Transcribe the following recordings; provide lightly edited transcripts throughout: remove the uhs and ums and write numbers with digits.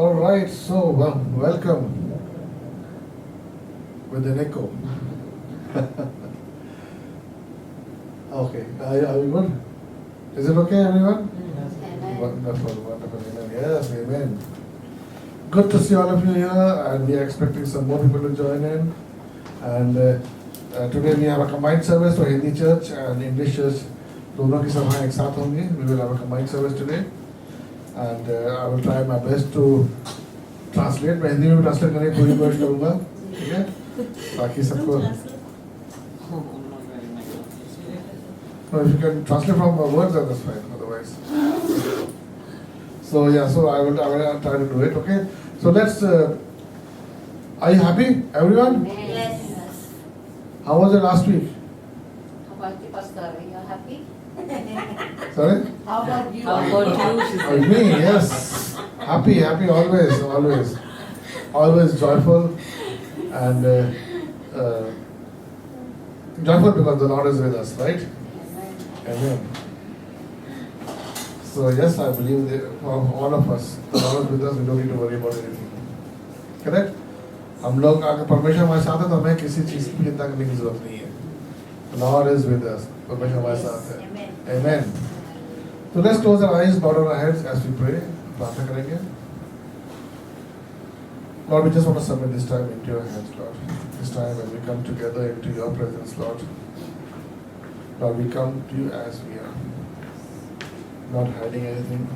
All right, so welcome with an echo. Okay, are we good? Is it okay, everyone? Amen. Wonderful, wonderful. Amen. Yes, amen. Good to see all of you here, and we are expecting some more people to join in. And today we have a combined service for Hindi Church and English Church. दोनों की सभाएं एक साथ होंगी. We will have a combined service today, and I will try my best to translate. मैं हिंदी में भी translate करने की पूरी कोशिश करूँगा, ठीक है? ताकि सबको. No, if you can translate from words, then that's fine. Otherwise, so yeah, so I will try to do it. Okay. So let's. Are you happy, everyone? Yes. How was it last week? How about you, Pastor? Are you happy? Sorry. How about you? How about you? Oh, me, yes. Happy, always joyful, and joyful because the Lord is with us, right? Amen. So yes, I believe that for all of us, the Lord is with us. We don't need to worry about anything. Correct? हम लोग अगर परमेश्वर हमारे साथ है तो हमें किसी चीज की चिंता करने की जरूरत नहीं है. The Lord is with us. परमेश्वर हमारे साथ है. Amen. So let's close our eyes, bow down our heads as we pray. प्रार्थना करेंगे. Lord, we just want to submit this time into your hands, Lord. This time when we come together into your presence, Lord. Lord, we come to you as we are. Not hiding anything.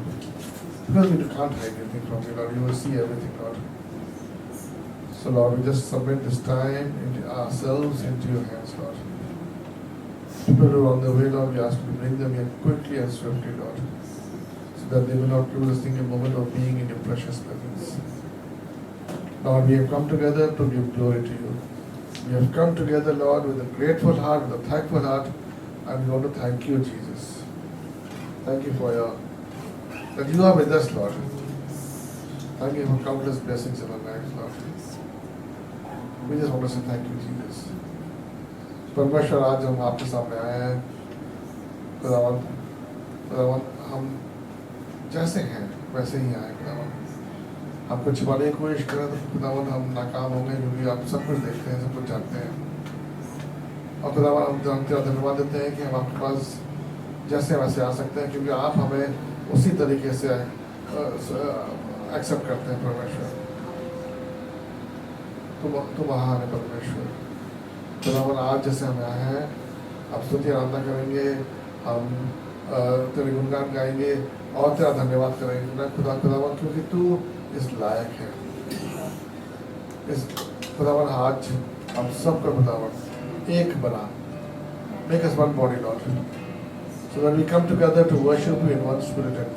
Because we can't hide anything from you, Lord. You will see everything, Lord. So, Lord, we just submit this time into ourselves into your hands, Lord. People who are on the way, Lord, we ask you to bring them here quickly and swiftly, Lord. So that they will not lose a single moment of being in your precious presence. Lord, we have come together to give glory to you. We have come together, Lord, with a grateful heart, with a thankful heart, and we want to thank you, Jesus. Thank you for that you are with us, Lord. Thank you for countless blessings in our lives, Lord. We just want to say thank you, Jesus. परमेश्वर आज हम आपके सामने आए हैं. खुदावन हम जैसे हैं वैसे ही आए. खुदावन आपको छिपाने की कोशिश करें तो खुदावन हम नाकाम होंगे, क्योंकि आप सब कुछ देखते हैं, सब कुछ जानते हैं. और खुदावन हम तेरा धन्यवाद देते हैं कि हम आपके पास जैसे वैसे आ सकते हैं, क्योंकि आप हमें उसी तरीके से एक्सेप्ट करते हैं. परमेश्वर तुम महान है परमेश्वर. खुदावन आज जैसे हम आए हैं, आप स्तुति आराधना करेंगे, हम तेरे गुणगान गाएंगे और तेरा धन्यवाद करेंगे खुदावन, क्योंकि तू इस लायक है. इस खुदावन आज हम सबको खुदावन एक बना. Make us one body, Lord. So that we come together to worship you in one spirit and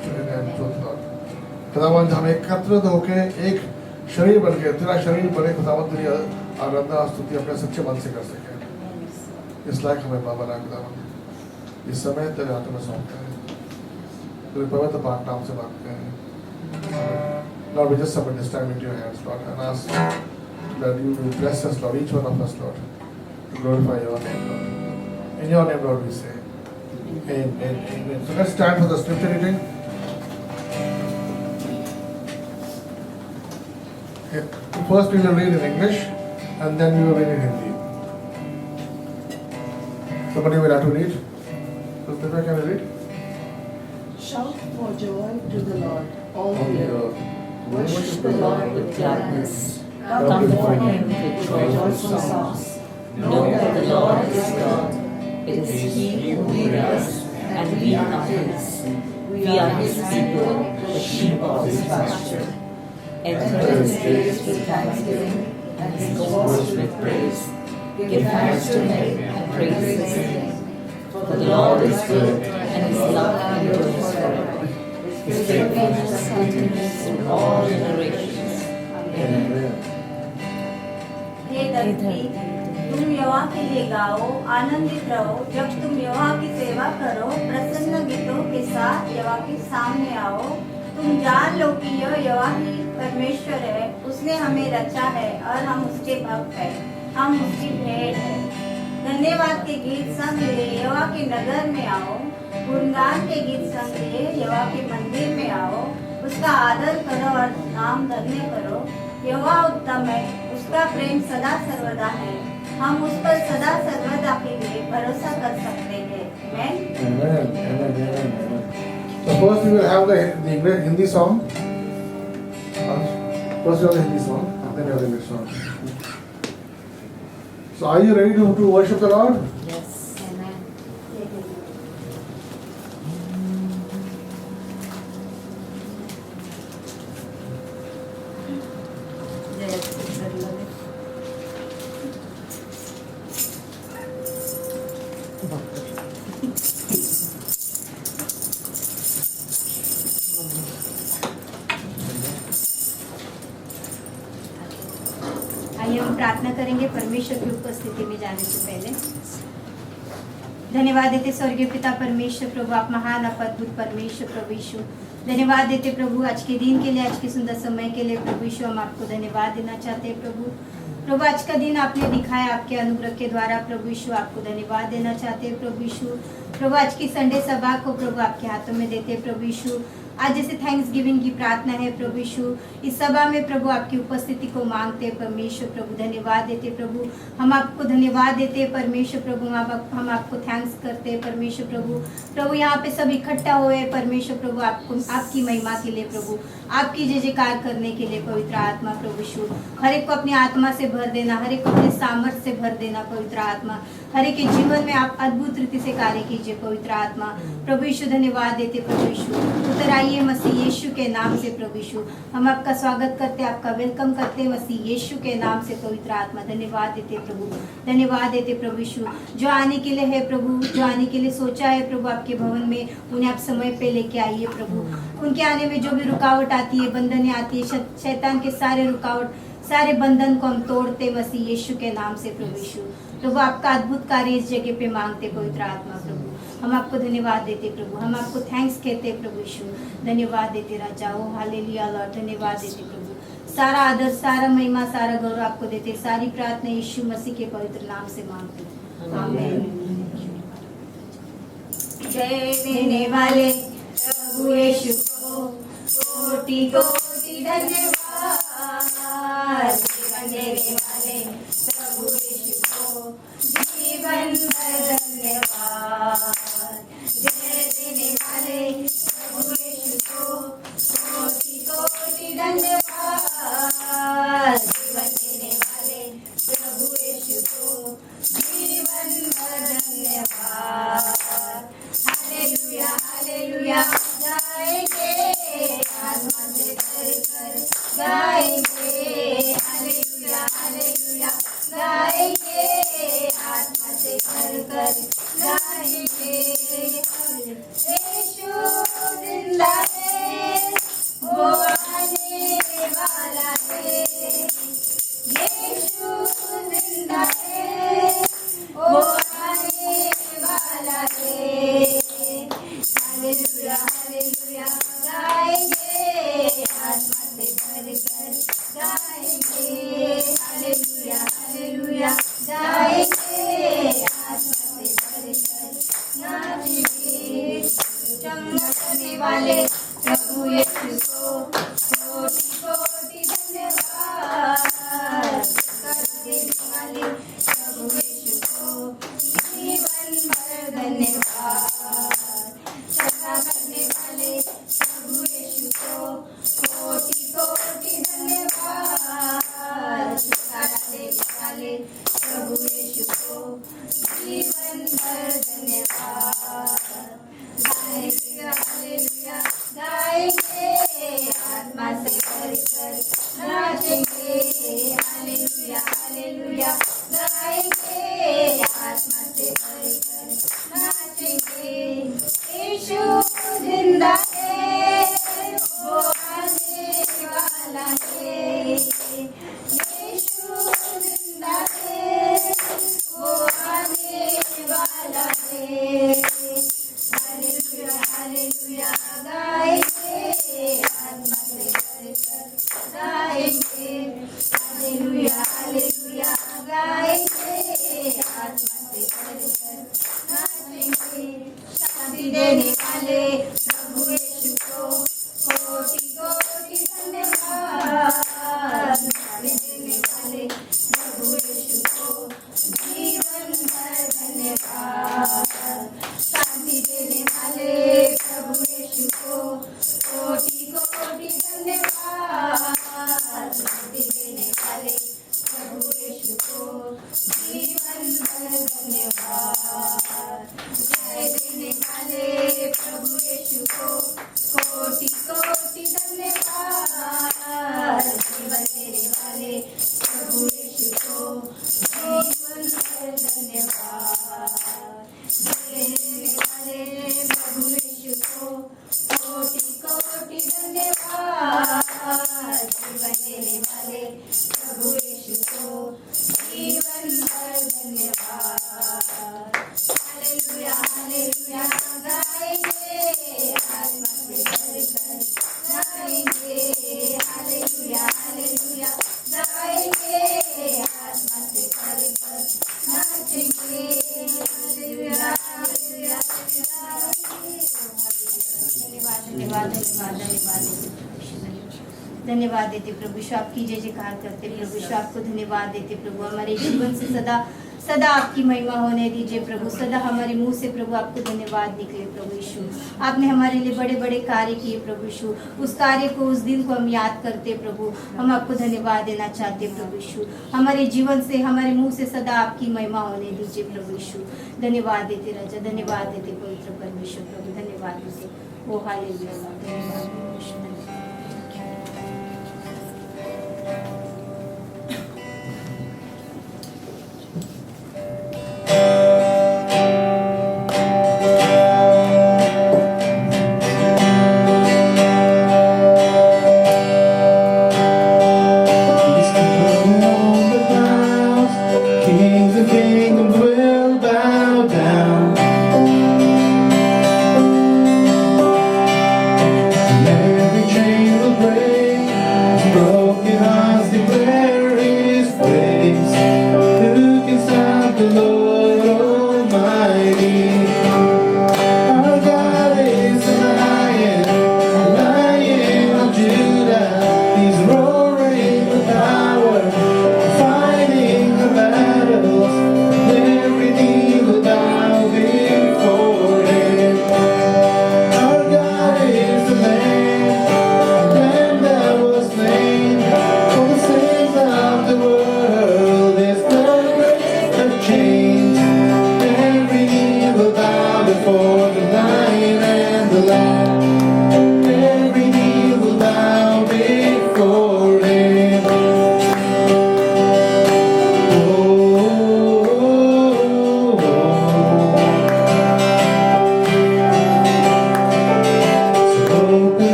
truth, Lord. खुदावन हम एकत्रित होके एक शरीर बन के तेरा शरीर बने. खुदावन तेरी आराधना स्तुति अपने सच्चे मन से कर सके. इस लायक हमें बना खुदावन. इस समय तेरे हाथों में सौंपते हैं, तेरे पवित्र पाक नाम से मांगते हैं. Lord, we just submit this time into your hands, Lord, and ask that you will bless us, Lord, each one of us, Lord, to glorify your name, Lord. In your name, Lord, we say amen, amen. So let's stand for the scripture reading. First we will read in English and then we will read in Hindi. Somebody will have to read. So Stephen, can you read? Shout for joy to the Lord, all On the the earth. earth. Worship the Lord with gladness. Come Come before before him Him with with joyful songs. songs. Know that the Lord is God. It is He who made us, and we are His. We are His people, the sheep of His pasture. Enter His gates with thanksgiving, and His courts with praise. Give thanks to Him and praise His name. For the Lord is good, and His love endures forever. His faithfulness continues in all generations. Amen. हे धरती, तुम यहोवा के लिए गाओ, आनंदित रहो जब तुम यहोवा की सेवा करो. प्रसन्न गीतों के साथ यहोवा के सामने आओ. तुम जान लो कि यह यहोवा ही परमेश्वर है. उसने हमें रचा है और हम उसके भक्त हैं. हम उसकी भेड़ हैं. धन्यवाद के गीत संग लिए यहोवा के नगर में आओ. गुणगान के गीत संग लिए यहोवा के मंदिर में आओ. उसका आदर करो और नाम धन्य करो। यहोवा उत्तम है, उसका प्रेम सदा सर्वदा है। हम उस पर सदा सर्वदा के लिए भरोसा कर सकते हैं। आमेन। Amen. Amen. Amen. Amen. So first we will have the English Hindi song. First we have the Hindi song, then we have the English song. So are you ready to worship the Lord? Yes. Amen. Yes. आइए हम प्रार्थना करेंगे परमेश्वर की उपस्थिति में जाने से पहले। धन्यवाद देते स्वर्गीय पिता परमेश्वर प्रभु, आप महान आप अद्भुत परमेश्वर प्रभु यीशु। धन्यवाद देते प्रभु आज के दिन के लिए, आज के सुंदर समय के लिए प्रभु यीशु। हम आपको धन्यवाद देना चाहते हैं प्रभु। प्रभु आज का दिन आपने दिखाया आपके अनुग्रह के द्वारा प्रभु यीशु, आपको धन्यवाद देना चाहते हैं प्रभु यीशु। प्रभु आज की संडे सभा को प्रभु आपके हाथों में देते हैं प्रभु यीशु। आज जैसे थैंक्स गिविंग की प्रार्थना है प्रभु यीशु, इस सभा में प्रभु आपकी उपस्थिति को मांगते हैं परमेश्वर प्रभु। धन्यवाद देते प्रभु, हम आपको धन्यवाद देते हैं परमेश्वर प्रभु। हम आपको थैंक्स करते हैं परमेश्वर प्रभु। प्रभु यहाँ पे सब इकट्ठा हुए परमेश्वर प्रभु, आपको आपकी महिमा के लिए प्रभु, आपकी जय जयकार करने के लिए पवित्र आत्मा प्रभु यीशु। हर एक को अपनी आत्मा से भर देना, हर एक को अपने सामर्थ्य से भर देना पवित्र आत्मा। हर एक के जीवन में आप अद्भुत रीति से कार्य कीजिए पवित्र आत्मा प्रभु यीशु। धन्यवाद देते प्रभु यीशु। उतर आइए मसीह यीशु के नाम से प्रभु यीशु। हम आपका स्वागत करते, आपका वेलकम करते मसीह यीशु के नाम से पवित्र आत्मा। धन्यवाद देते प्रभु, धन्यवाद देते प्रभु यीशु। जो आने के लिए है प्रभु, जो आने के लिए सोचा है प्रभु आपके भवन में, उन्हें आप समय पे लेके आइए प्रभु। उनके आने में जो भी रुकावट आती है, बंधन आती है, शैतान के सारे रुकावट, सारे बंधन को हम तोड़ते मसीह यीशु के नाम से प्रभु यीशु। प्रभु आपका अद्भुत कार्य इस जगह पे मांगते पवित्र आत्मा प्रभु। हम आपको धन्यवाद देते प्रभु, हम आपको थैंक्स कहते प्रभु यीशु। धन्यवाद देते राजा, ओ हालेलुया लॉर्ड। धन्यवाद देते प्रभु, सारा आदर, सारा महिमा, सारा गौरव आपको देते। सारी प्रार्थना यीशु मसीह के पवित्र नाम से मांगते, आमीन। जय देने वाले प्रभु यीशु को कोटि कोटि धन्यवाद। जीवन देने वाले प्रभु यीशु को जीवन भर धन्यवाद। जय देने वाले प्रभु यीशु को कोटि कोटि धन्यवाद। जीवन देने वाले प्रभु यीशु को जीवन भर धन्यवाद। हालेलुया हालेलुया गाएंगे, आत्मा से भरकर गाएंगे। हालेलुया हालेलुया गाएंगे, आत्मा से भरकर गाएंगे। यीशु जिंदा है, वो आने वाला है। यीशु जिंदा है, वो आने वाला है। हालेलुया हालेलुया गाएंगे, आत्मा से भरकर गाएंगे। हालेलुया हालेलुया गाएंगे, आत्मा से भरकर नाचेंगे। चमकने वाले प्रभु यीशु को कोटि कोटि धन्यवाद। कर देने वाले प्रभु यीशु को जीवन भर धन्यवाद। सदा करने वाले प्रभु यीशु को कोटि कोटि धन्यवाद। छुटकारा देने वाले प्रभु यीशु को जीवन भर धन्यवाद। हालेलुया हालेलुया गाएंगे, आत्मा से भरकर नाचेंगे। हालेलुया हालेलुया गाएंगे, आत्मा से भरकर नाचेंगे। यीशु जिंदा है, वो आने वाला है। यीशु जिंदा है, वो आने वाला है। हालेलुया हालेलुया गाएंगे, आत्मा से भरकर गाएंगे। हालेलुया हालेलुया गाएंगे, आत्मा से भरकर नाचेंगे। शांति देने वाले प्रभु यीशु को कोटि धन्यवाद देते प्रभु यीशु, आपकी जय जयकार करते प्रभु यीशु, आपको धन्यवाद देते प्रभु। हमारे जीवन से सदा सदा आपकी महिमा होने दीजिए प्रभु, सदा हमारे मुंह से प्रभु आपको धन्यवाद निकले प्रभु यीशु। आपने हमारे लिए बड़े बड़े कार्य किए प्रभु यीशु, उस कार्य को उस दिन को हम याद करते प्रभु, हम आपको धन्यवाद देना चाहते प्रभु यीशु। हमारे जीवन से हमारे मुंह से सदा आपकी महिमा होने दीजिए प्रभु यीशु। धन्यवाद देते राजा, धन्यवाद देते पवित्र परमेश्वर प्रभु, धन्यवाद देते। ओ हालेलुया, धन्यवाद परमेश्वर।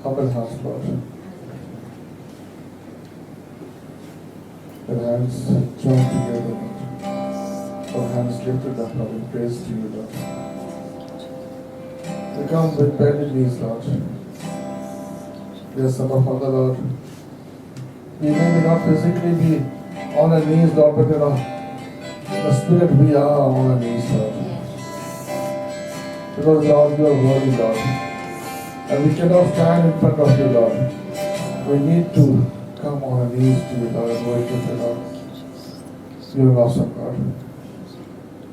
Humble hearts, Lord. With hands joined together, Lord. Our hands lifted up, Lord, in praise to you, Lord. We come with bended knees, Lord. Yes, our Father, Lord. We may not physically be on our knees, Lord, but in the spirit we are on our knees, Lord. Because, Lord, you are worthy, Lord. And we cannot stand in front of you, Lord. We need to come on our knees to you, Lord, and worship you, Lord. You are awesome, God.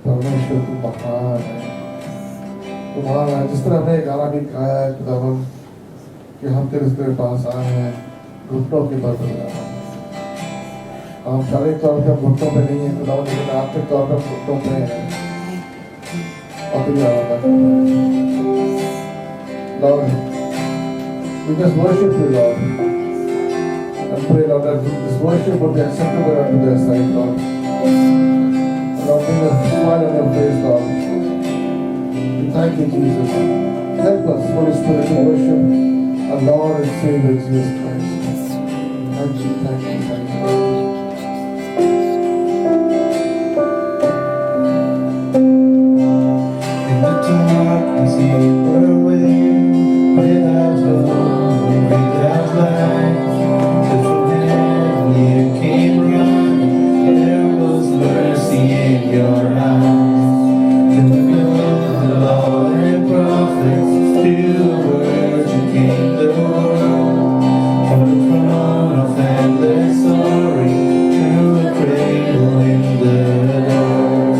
परमेश्वर तू महान है, तू महान है। जिस तरह हमने गाना भी गाया है खुदावन कि हम तेरे पास आए हैं घुटनों के बल पर आए हैं। हम शारीरिक तौर पे घुटनों पे नहीं है खुदावन, लेकिन आत्मिक तौर पे घुटनों पे हैं और तुझे आराधना करना है। Lord, We just worship you, Lord. And pray, Lord, that this worship would be acceptable unto their sight, Lord. And Lord, bring a smile on your face, Lord. We thank you, Jesus. Help us, Holy Spirit, to worship our Lord and Savior, Jesus Christ. Thank you, thank you, thank you. In the darkness you were with, without hope, without light. But from heaven you came running, there was mercy in your eyes. In the middle of the law and prophets, to the word you came the world. From the throne of endless glory, to a cradle in the dark.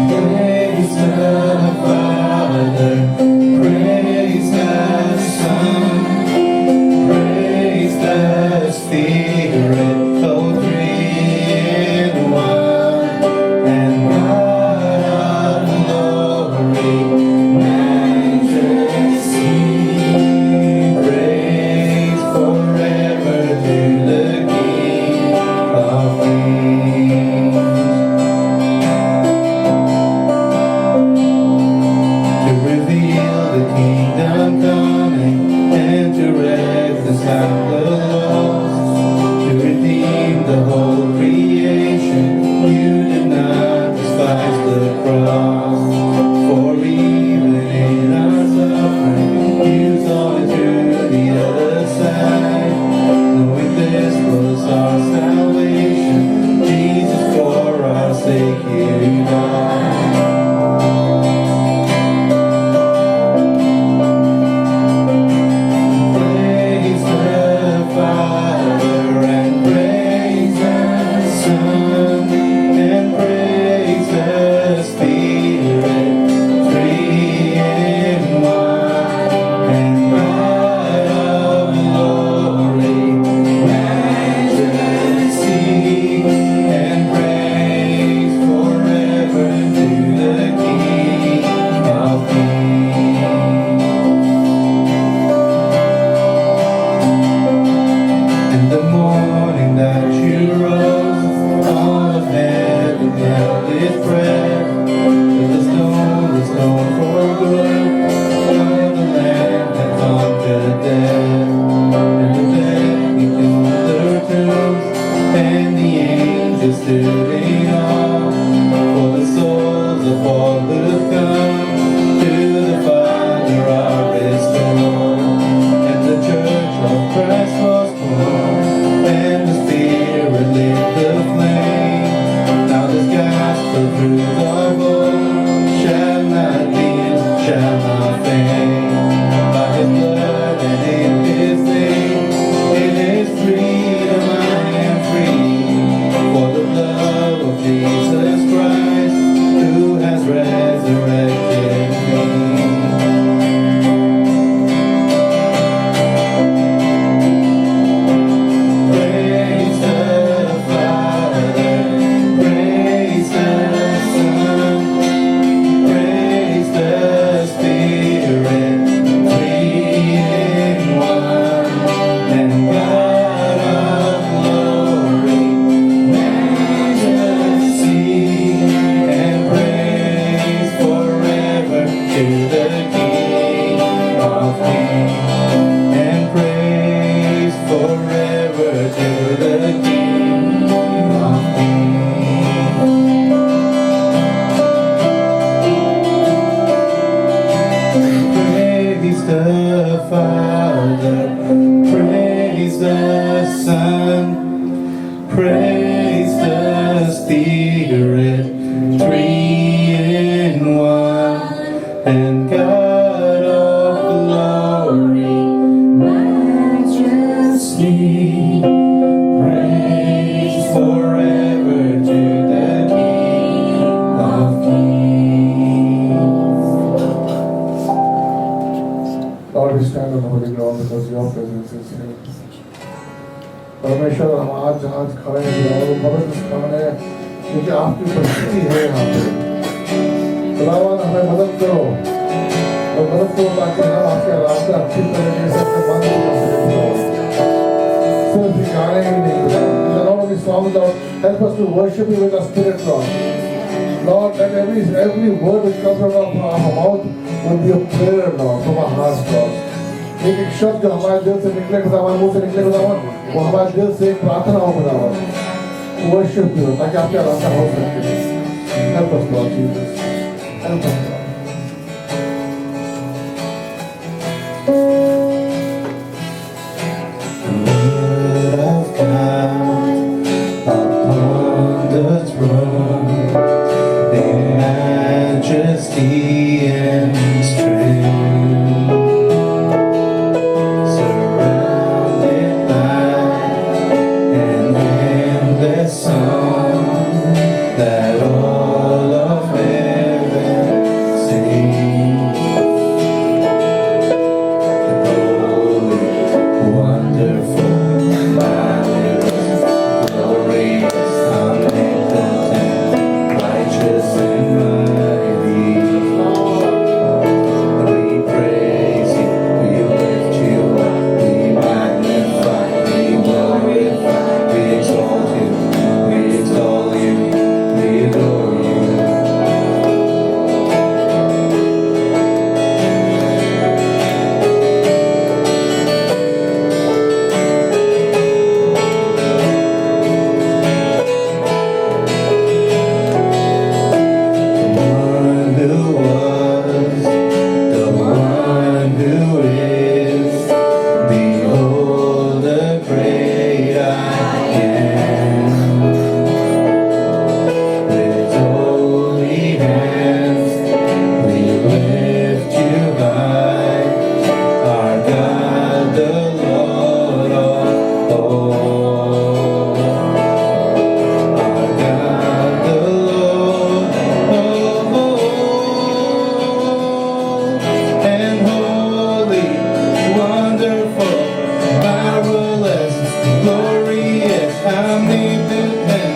Praise the Father, praise the Son, praise the Spirit, oh three in one, and God of glory, majesty, praise forever to the King of Kings. To reveal the kingdom coming and to reconcile the lost, to redeem the whole creation. You did not despise the cross, for even in our suffering, you saw it to the other side, knowing this was our salvation. Jesus, for our sake, you died. Praise the Father and praise the Son and praise the Spirit, three in one, and God of glory, majesty, and praise forever to the King of Kings. In the morning that you rose, all of heaven held its breath. But the stone was thrown for good, while the Lamb had conquered death. And the dead became their tombs, and the angels stood in awe. For the souls of all who've come to the Father are restored. And the church of Christ was born, and the Spirit lit the flame. Now this gospel truth of old shall not dim, shall not fade. By His blood and in His name, in His freedom I am free. For the love of Jesus Christ, who has resurrected me. Praise the Father, praise the Son, praise the Spirit, three in one, and God of glory, majesty, and praise forever to the King of Kings, and praise forever to the King of Kings. Praise the Father, praise the Son, praise the Spirit, three in one, and God of glory, majesty, praise forever to the King of Kings. Lord, we stand on the holy ground because your presence is here. परमेश्वर हम आज जहाँ खड़े हैं वो पवित्र स्थान है क्योंकि आपकी उपस्थिति है यहाँ पे। खुदावन हमें मदद करो ताकि हम आपके रास्ते अच्छी तरीके से अपने मन को कर सकें। सिर्फ गाने ही नहीं, not only songs, Lord, help us to worship you with our spirit, Lord. Lord, that every word which comes out of our mouth will be a prayer, Lord, from our hearts, Lord. एक शब्द जो हमारे दिल से निकले खुदावन, मुंह से निकले खुदावन, वो हमारे दिल से एक प्रार्थना हो खुदावन, worship you, ताकि आपके रास्ता हो सके। Help us, Lord Jesus. Help us, Lord. Word of God upon the throne, in majesty and strength, surrounded by an endless song that all of heaven sings. Holy, wonderful, marvelous, glorious, omnipotent, righteous and mighty. We praise you, we lift you up, we magnify, we glorify, we exalt you, we adore you. The one who was, the one who is, behold the great I am. With holy hands we lift you high, our God, the Lord of all. Our God, the Lord of all. And holy, wonderful, marvelous, glorious, omnipotent,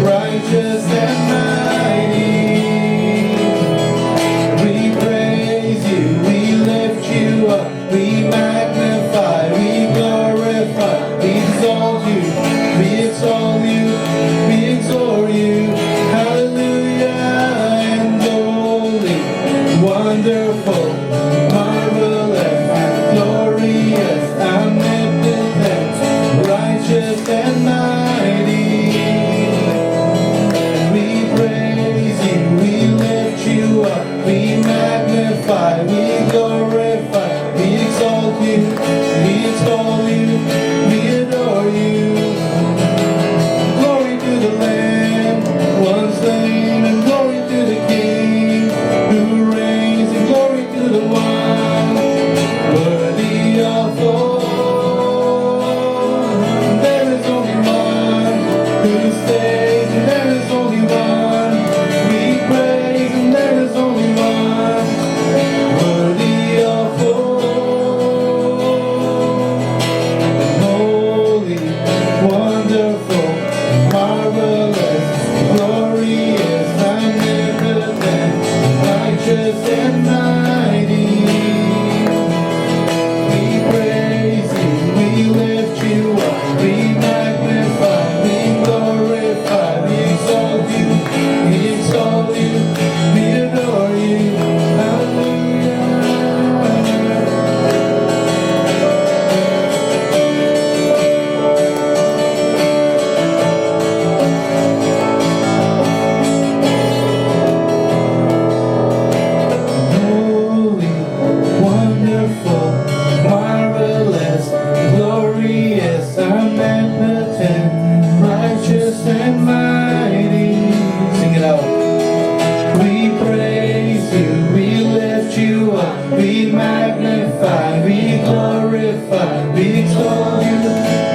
righteous and mighty. We praise you, we lift you up, we magnify, we glorify, we exalt you, we exalt you, we exalt you. Hallelujah. And holy, wonderful, marvelous, glorious, omnipotent, righteous and mighty. We praise you, we lift you up, we magnify, we glorify, we exalt you, we extol you, we adore you. Glory to the Lamb, one slain, and glory to the King who reigns, and glory to the one worthy of all. There is only one who stays, and there is only one we praise, and there is only one worthy of all. Holy, wonderful, marvelous, glorious, omnipotent, righteous and mighty. We praise you, we lift you up, we magnify, we glorify, we exalt you, we adore you. Hallelujah. Holy, wonderful, marvelous, glorious, omnipotent, righteous and mighty. Sing it out. We praise you, we lift you up, we magnify, we glorify, we exalt you,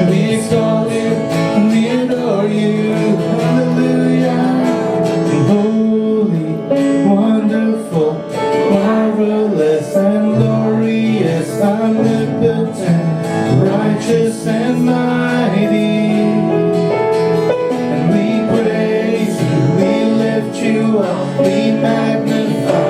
we adore you. Hallelujah. Holy, wonderful, marvelous and glorious, omnipotent, righteous and mighty. And we praise you, we lift you up, we magnify,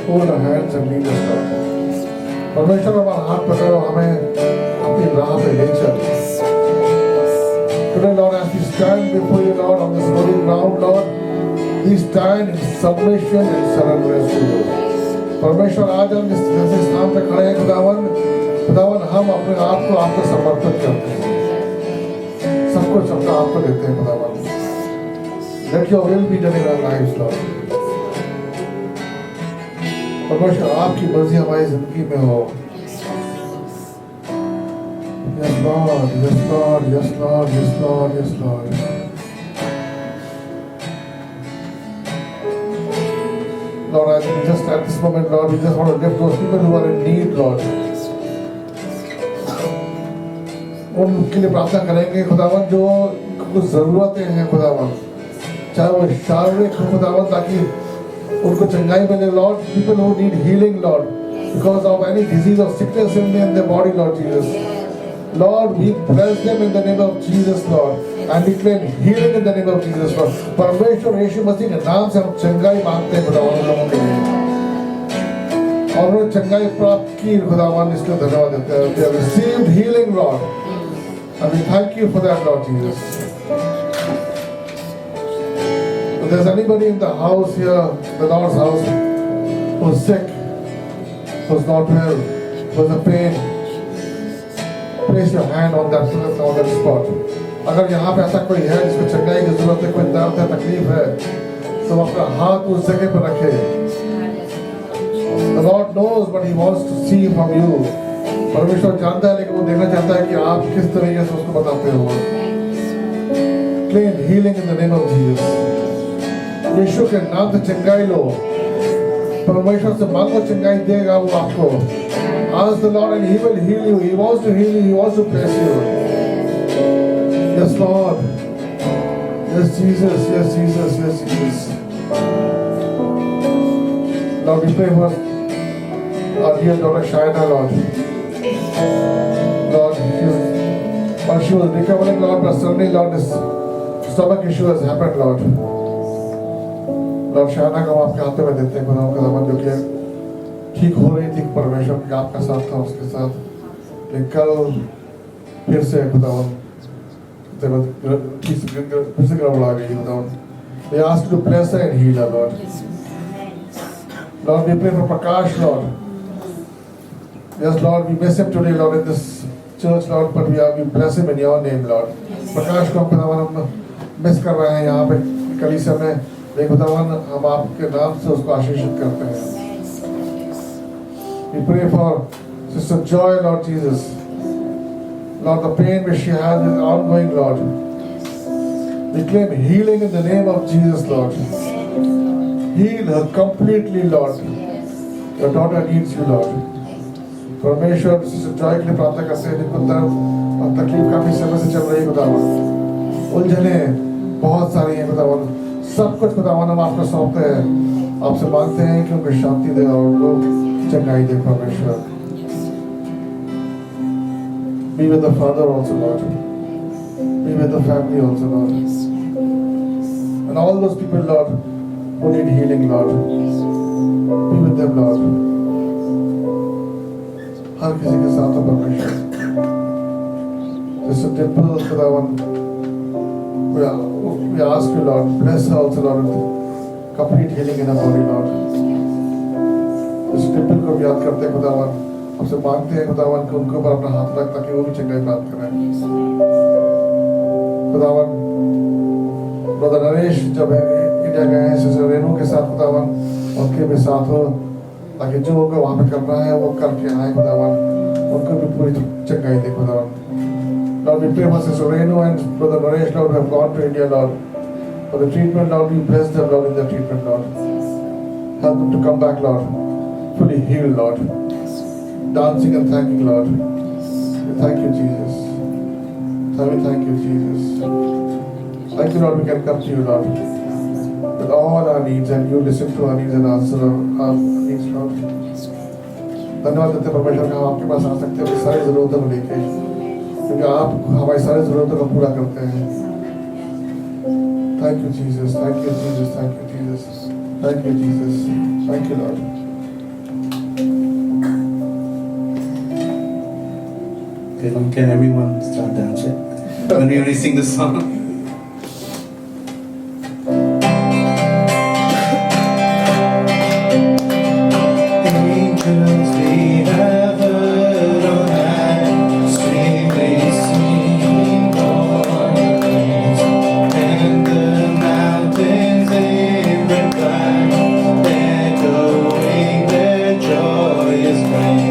hold our hands and lead us, Lord. परमेश्वर हमारा हाथ पकड़ो, हमें अपनी राह पे ले चल. Today, Lord, as we stand before you, Lord, on this holy ground, Lord, we stand in submission and surrender to you. परमेश्वर आज हम इस जैसे स्थान पे खड़े हैं खुदावन, हम अपने आप को आपको समर्पित करते हैं, सब कुछ अपना आपको देते हैं खुदावन. Let your will be done in our lives, Lord. परमेश्वर आपकी मर्जी हमारी जिंदगी में हो. Yes, Lord, yes, Lord, yes, Lord, yes, Lord, yes, Lord. Lord, I think just at this moment, Lord, we just want to lift those people who are in need, Lord. उनके लिए प्रार्थना करेंगे खुदावन जो कुछ ज़रूरतें हैं खुदावन, चाहे वो शारीरिक हो खुदावन, ताकि उनको चंगाई मिले, Lord. People who need healing, Lord, because of any disease or sickness in their body, Lord Jesus. Lord, we bless them in the name of Jesus, Lord, and we claim healing in the name of Jesus, Lord. परमेश्वर यीशु मसीह के नाम से हम चंगाई मांगते हैं खुदावन लोगों के लिए, और उन्हें चंगाई प्राप्त की खुदावन, इसके धन्यवाद देते हैं. They have received healing, Lord, and we thank you for that, Lord Jesus. If there's anybody in the house here, the Lord's house, who's sick, who's not well, who's in pain, place your hand on that spot. अगर यहाँ पे ऐसा कोई है जिसको चंगाई की जरूरत है, कोई दर्द है, तकलीफ है, तो अपना हाथ उस जगह पर रखे. The Lord knows what He wants to see from you. परमेश्वर जानता है, लेकिन वो देखना चाहता है कि आप किस तरीके से उसको बताते हो. Claim healing in the name of Jesus. यीशु के नाम से चंगाई लो. परमेश्वर से मांगो, चंगाई देगा वो आपको. Ask the Lord and He will heal you. He wants to heal you. He wants to bless you. Yes, Lord. Yes, Jesus. Yes, Jesus. Yes, Jesus. Lord, we pray for our dear daughter Shaina, Lord. Lord, while she was recovering, Lord, but suddenly, Lord, this stomach issue has happened, Lord. Lord, Shaina को हम आपके हाथों में देते हैं खुदावन का ज़मान, जो कि ठीक हो रही थी, परमेश्वर का आपका साथ था उसके साथ, लेकिन कल फिर से खुदावन फिर से गड़बड़ा गई खुदावन. We ask you to bless her and heal her, Lord. Lord, we pray for Prakash, Lord. Yes, Lord, we miss him today, Lord, in this church, Lord, but we bless him in your name, Lord. प्रकाश को खुदावन हम miss कर रहे हैं यहाँ पे कलीसिया में, लेकिन खुदावन हम आपके नाम से उसको आशीषित करते हैं. We pray for Sister Joy, Lord Jesus. Lord, the pain which she has is ongoing, Lord. We claim healing in the name of Jesus, Lord. Heal her completely, Lord. Your daughter needs you, Lord. परमेश्वर Sister Joy के लिए प्रार्थना करते हैं, जिनको दर्द और तकलीफ काफी समय से चल रही है खुदावन, उलझने बहुत सारी हैं खुदावन, सब कुछ खुदावन हम आपको सौंपते हैं, आपसे मांगते हैं कि उनको शांति दे और उनको चंगाई दे परमेश्वर. Be with the father also, Lord. Be with the family also, Lord. And all those people, Lord, who need healing, Lord. Be with them, Lord. हर किसी के साथ हो परमेश्वर. Sister Dimple, खुदावन, we ask you, Lord, bless her also, Lord, with complete healing in her body, Lord. Sister Dimple को भी याद करते हैं खुदावन, आपसे मांगते हैं खुदावन कि उनको पर अपना हाथ रख ताकि वो भी चंगाई प्राप्त करें. खुदावन, ब्रदर नरेश जब इंडिया गए हैं सिस्टर रेनू के साथ खुदावन, उनके भी साथ हो, ताकि जो उनको वहाँ पे करना है वो करके आए खुदावन, उनको भी पूरी चंगाई दे खुदावन. Lord, we pray for Sister Renu and Brother Naresh, Lord, who have gone to India, Lord, for the treatment, Lord. We bless them, Lord, in their treatment, Lord. Help them to come back, Lord, fully healed, Lord, dancing and thanking, Lord. We thank you, Jesus. We thank you, Jesus. Thank you, Lord, we can come to you, Lord, with all our needs, and you listen to our needs and answer our needs, Lord. धन्यवाद देते परमेश्वर का, हम आपके पास आ सकते हैं अपनी सारी जरूरतों को लेके, क्योंकि आप हमारी सारी जरूरतों को पूरा करते हैं. Thank you, Jesus. Thank you, Jesus. Thank you, Jesus. Thank you, Jesus. Thank you, Lord. Okay, now can everyone start dancing? When we only sing the song. Angels we have heard on high, sweetly sing Lord praise, and the mountains in reply, echoing their joyous praise.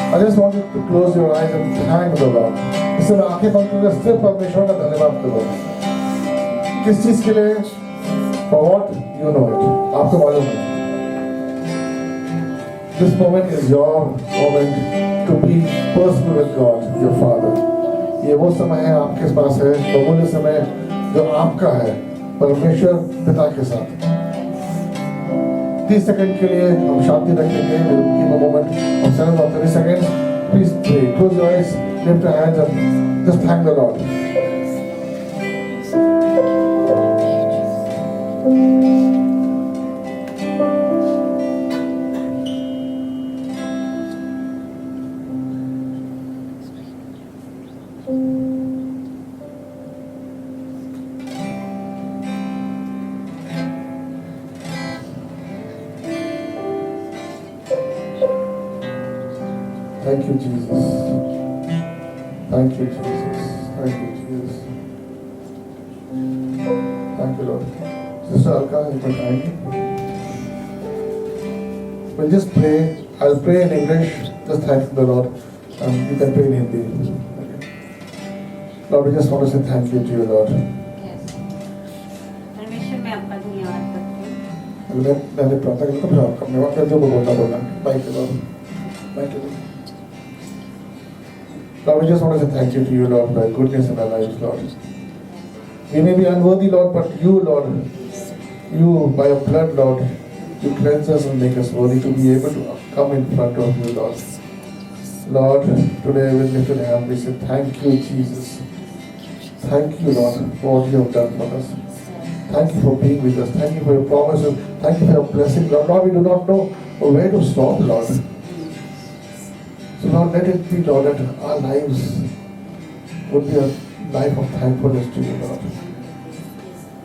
I just want you to close your eyes and thank the Lord. इसमें आंखें बंद करके सिर्फ परमेश्वर का धन्यवाद करो। किस चीज के लिए? For what you know it. आपको मालूम है। This moment is your moment to be personal with God, your Father. ये वो समय है आपके पास है, बहुमूल्य समय जो आपका है परमेश्वर पिता के साथ। 30 सेकंड के लिए हम शांति रखेंगे। We'll keep a moment of silence for 30 seconds. Please pray. Close your eyes, lift your hands, and just thank the Lord. Thank you, Jesus. Thank you, Jesus. Thank you, Jesus. Thank you, Lord. Sister Alka, you can thank you. We'll just pray. I'll pray in English. Just thank the Lord. And you can pray in Hindi. Okay. Lord, we just want to say thank you to you, Lord. Yes. परमेश्वर मैं आपका धन्यवाद करती हूँ। मैंने प्रार्थना की तो फिर आपका मैं वक्त जो बोलना बाइक के Lord. Thank you, Lord. Lord, we just want to say thank you to you, Lord, for your goodness in our lives, Lord. We may be unworthy, Lord, but you, Lord, you, by your blood, Lord, you cleanse us and make us worthy to be able to come in front of you, Lord. Lord, today we lift your hand, we say thank you, Jesus. Thank you, Lord, for what you have done for us. Thank you for being with us. Thank you for your promises. Thank you for your blessing, Lord. Lord, we do not know where to stop, Lord. So Lord, let it be, Lord, that our lives would be a life of thankfulness to you, Lord.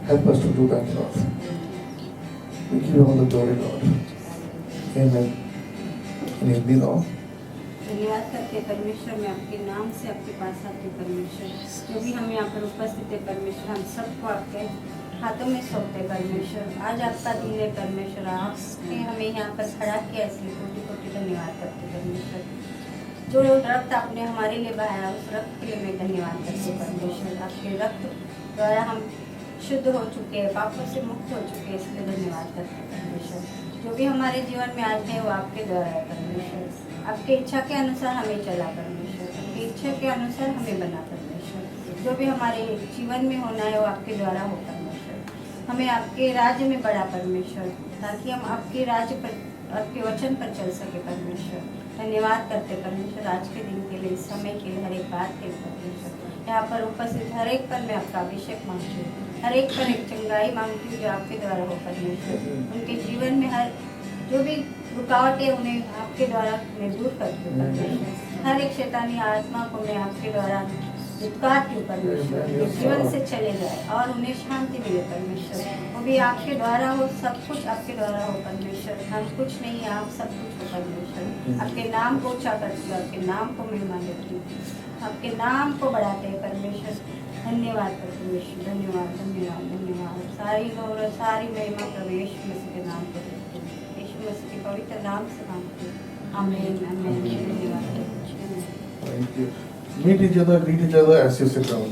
Help us to do that, Lord. We give you all the glory, Lord. Amen. in Hindi now. धन्यवाद करते हैं परमेश्वर, मैं आपके नाम से आपके पास आती हूँ परमेश्वर। जो भी हम यहाँ पर उपस्थित है परमेश्वर, हम सबको आपके हाथों में सौंपते हैं परमेश्वर। आज आपका दिन है परमेश्वर, आपने हमें यहाँ पर खड़ा किया, इसलिए कोटि कोटि धन्यवाद करते हैं परमेश्वर। जो रक्त आपने हमारे लिए बहाया, उस रक्त के लिए मैं धन्यवाद करती हूँ परमेश्वर। आपके रक्त द्वारा हम शुद्ध हो चुके हैं, पापों से मुक्त हो चुके हैं, इसलिए धन्यवाद करते हैं परमेश्वर। जो भी हमारे जीवन में आज है वो आपके द्वारा है परमेश्वर। आपके इच्छा के अनुसार हमें चला परमेश्वर, आपकी इच्छा के अनुसार हमें बना परमेश्वर। जो भी हमारे जीवन में होना है वो आपके द्वारा हो परमेश्वर। हमें आपके राज्य में बढ़ा परमेश्वर, ताकि हम आपके राज्य पर, आपके वचन पर चल सके परमेश्वर। धन्यवाद करते परमेश्वर आज के दिन के लिए, इस समय के लिए, हर एक बात के लिए परमेश्वर। यहाँ पर उपस्थित हर एक पर मैं आपका अभिषेक मांगती हूँ, हर एक पर एक चंगाई मांगती हूँ जो आपके द्वारा हो परमेश्वर। उनके जीवन में हर जो भी रुकावटें उन्हें आपके द्वारा मैं दूर करती हूँ परमेश्वर। हर एक शैतानी आत्मा को मैं आपके द्वारा दुत्कारती हूँ परमेश्वर, ये जीवन से चले जाए और उन्हें शांति मिले परमेश्वर। वो भी आपके द्वारा हो, सब कुछ आपके द्वारा हो परमेश्वर। हम कुछ नहीं है, आप सब कुछ हो परमेश्वर। आपके नाम को ऊंचा करती हूँ, आपके नाम को महिमा देती हूँ, आपके नाम को बढ़ाते हैं परमेश्वर। धन्यवाद परमेश्वर, धन्यवाद धन्यवाद धन्यवाद। सारी गौरव सारी महिमा प्रभु यीशु मसीह के नाम पर देती हूँ, यीशु मसीह के पवित्र नाम से मांगती हूँ। आमीन आमीन। धन्यवाद। Thank you. Meet each other, greet each other as you sit down.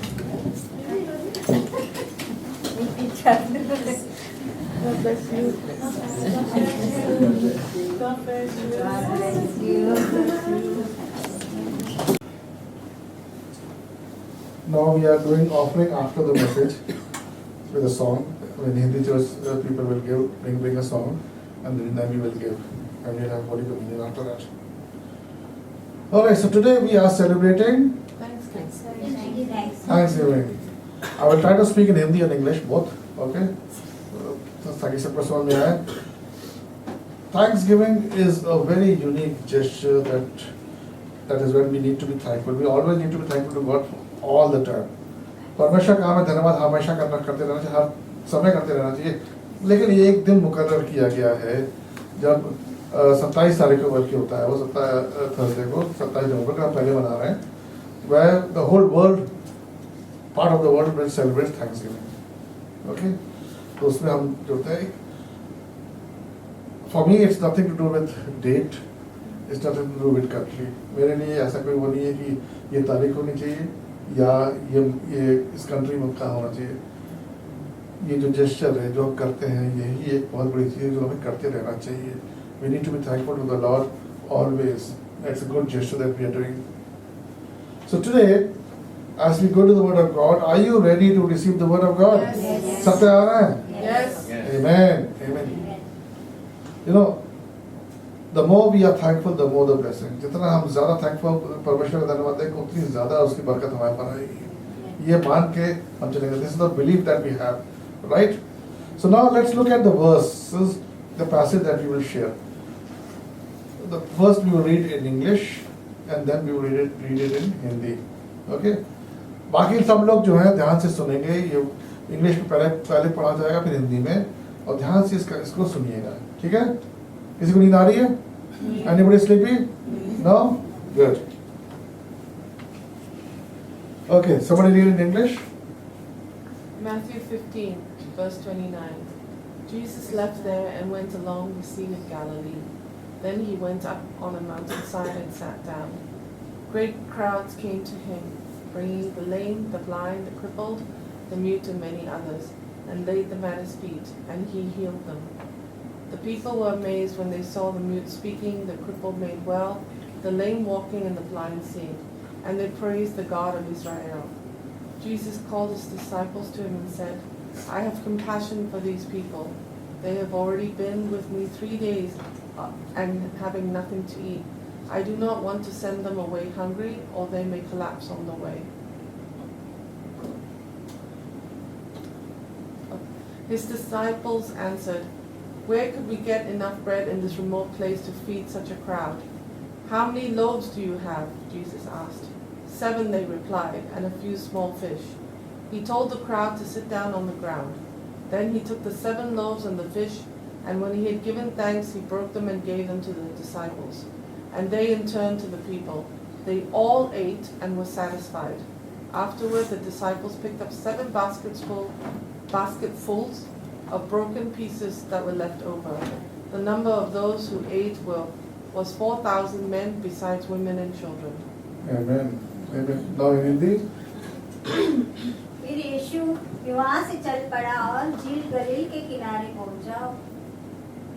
Now we are doing offering after the message with a song. When Hindi church people will bring a song, and then we will give, and we'll have Holy Communion after that. Alright, so today we are celebrating Thanksgiving. I will try to speak in Hindi and English both, okay? ताकि सबको समझ में आए. Thanksgiving is a very unique gesture that is when we need to be thankful. We always need to be thankful to God all the time. परमेश्वर का हमें धन्यवाद हमेशा करते रहना चाहिए, हर समय करते रहना चाहिए. लेकिन ये एक दिन मुकर्रर किया गया है जब 27 तारीख को बल्कि होता है, वो थर्सडे को 27 नवंबर का हम पहले मना रहे हैं, where the whole world, part of the world will celebrate Thanksgiving. Okay? तो उसमें हम जोड़ते हैं. For me it's nothing to do with date, it's nothing to do with country. मेरे लिए ऐसा कोई वो नहीं है कि ये तारीख होनी चाहिए या ये इस कंट्री में कहाँ होना चाहिए. ये जो जेस्चर है जो हम करते हैं यही एक बहुत बड़ी चीज़ है जो हमें करते रहना चाहिए. We need to be thankful to the Lord always. That's a good gesture that we are doing. So today, as we go to the Word of God, are you ready to receive the Word of God? Yes. सब तैयार हैं? Yes. Amen. Amen. You know, the more we are thankful, the more the blessing. जितना हम ज़्यादा thankful परमेश्वर का धन्यवाद देंगे, उतनी ज़्यादा उसकी बरकत हमारे पर आएगी. ये मान के हम चलेंगे. This is the belief that we have, right? So now let's look at the verses, the passage that we will share. The first we will read in English and then we will read it in Hindi. Okay? बाकी सब लोग जो हैं ध्यान से सुनेंगे. ये English में पहले पढ़ा जाएगा, फिर हिंदी में, और ध्यान से इसको सुनिएगा. ठीक है? किसी को नींद आ रही है? Anybody sleepy? No? Good. Okay, somebody read in English. Matthew 15, verse 29. Jesus left there and went along the Sea of Galilee. Then he went up on a mountainside and sat down. Great crowds came to him, bringing the lame, the blind, the crippled, the mute, and many others, and laid them at his feet, and he healed them. The people were amazed when they saw the mute speaking, the crippled made well, the lame walking, and the blind seeing, and they praised the God of Israel. Jesus called his disciples to him and said, I have compassion for these people. They have already been with me 3 days and having nothing to eat. I do not want to send them away hungry, or they may collapse on the way. His disciples answered, Where could we get enough bread in this remote place to feed such a crowd? How many loaves do you have? Jesus asked. 7, they replied, and a few small fish. He told the crowd to sit down on the ground. Then he took the 7 loaves and the fish, and when he had given thanks, he broke them and gave them to the disciples. and they in turn to the people. They all ate and were satisfied. Afterward, the disciples picked up 7 basketfuls of broken pieces that were left over. The number of those who ate was 4,000 men, besides women and children. Amen. Amen. Now in Hindi. फिर यीशु वहाँ से चल पड़ा और झील गलील के किनारे पहुँचा।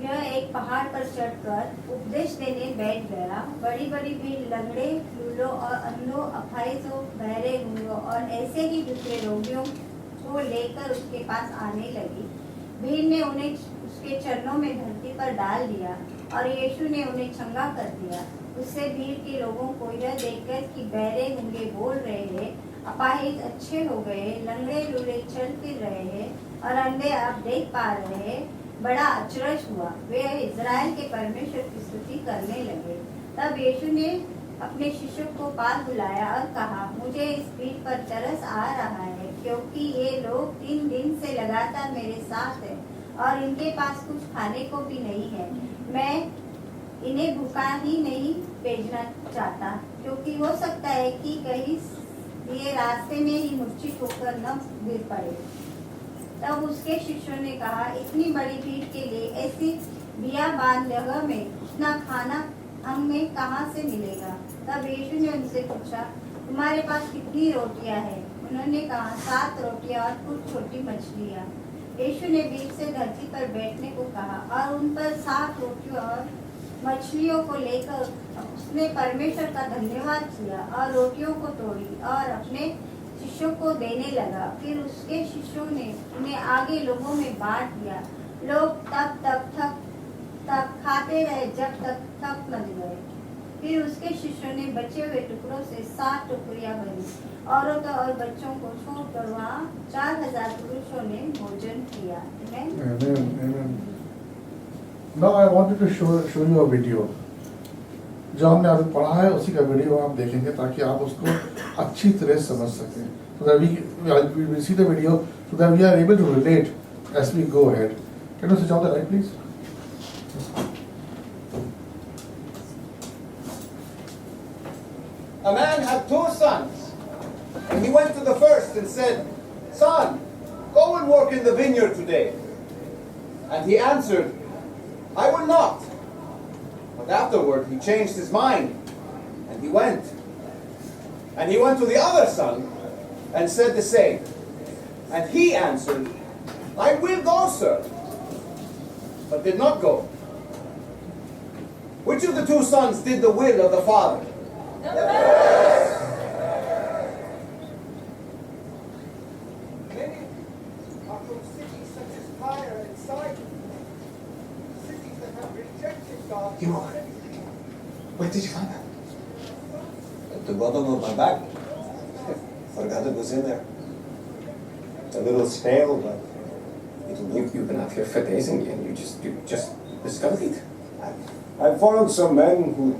यह एक पहाड़ पर चढ़कर उपदेश देने बैठ गया। बड़ी बड़ी भीड़ लंगड़े, लूलों और अंधों, अपाहिजों, बहरे, गूंगों और ऐसे ही दूसरे रोगियों को लेकर उसके पास आने लगी। भीड़ ने उन्हें उसके चरणों में धरती पर डाल दिया और यीशु ने उन्हें चंगा कर दिया। उससे भीड़ के लोगों को यह देखकर कि बहरे, गूंगे बोल रहे हैं, अपाहिज अच्छे हो गए, लंगड़े लूले चल फिर रहे हैं और अंधे आप देख पा रहे हैं, बड़ा अचरज हुआ। वे इज़राइल के परमेश्वर की स्तुति करने लगे। तब यीशु ने अपने शिष्यों को पास बुलाया और कहा, मुझे इस भीड़ पर तरस आ रहा है, क्योंकि ये लोग 3 दिन से लगातार मेरे साथ हैं और इनके पास कुछ खाने को भी नहीं है। मैं इन्हें भूखा ही नहीं भेजना चाहता, क्योंकि हो सकता है कि कहीं ये रास्ते में ही मूर्छित होकर न गिर पड़े। तब उसके शिष्यों ने कहा, इतनी बड़ी भीड़ के लिए ऐसी बियाबान जगह में इतना खाना हमें कहाँ से मिलेगा? तब यीशु ने उनसे पूछा, तुम्हारे पास कितनी रोटियां हैं? उन्होंने कहा, 7 रोटियां और कुछ छोटी मछलियां। यीशु ने बीच से धरती पर बैठने को कहा और उन पर 7 रोटियों और मछलियों को लेकर उसने परमेश्वर का धन्यवाद किया और रोटियों को तोड़ी और अपने शिष्यों को देने लगा। फिर उसके शिष्यों ने उन्हें आगे लोगों में बांट दिया। लोग तब खाते रहे जब तक थक न गए। फिर उसके शिष्यों ने बचे हुए टुकड़ों से 7 टुकड़ियां भरी। औरतों और बच्चों को छोड़कर वहाँ 4000 पुरुषों ने भोजन किया। Amen. Amen. Now I wanted to show you a video. जो हमने अभी पढ़ा है उसी का वीडियो आप देखेंगे ताकि आप उसको अच्छी तरह समझ सकें। So that we will see the video so that we are able to relate as we go ahead. Can you switch on the light, please? A man had 2 sons, and he went to the first and said, Son, go and work in the vineyard today. And he answered, I will not. But afterward he changed his mind, and he went. And he went to the other son and said the same. And he answered, I will go, sir. But did not go. Which of the 2 sons did the will of the father? Many are from cities such as Tyre and Sidon, cities that have rejected God. You know what? Where did you find that? At the bottom of my bag. Forgot it was in there. A little stale, but it'll do. You've been out here for days and you just discovered it. I followed some men who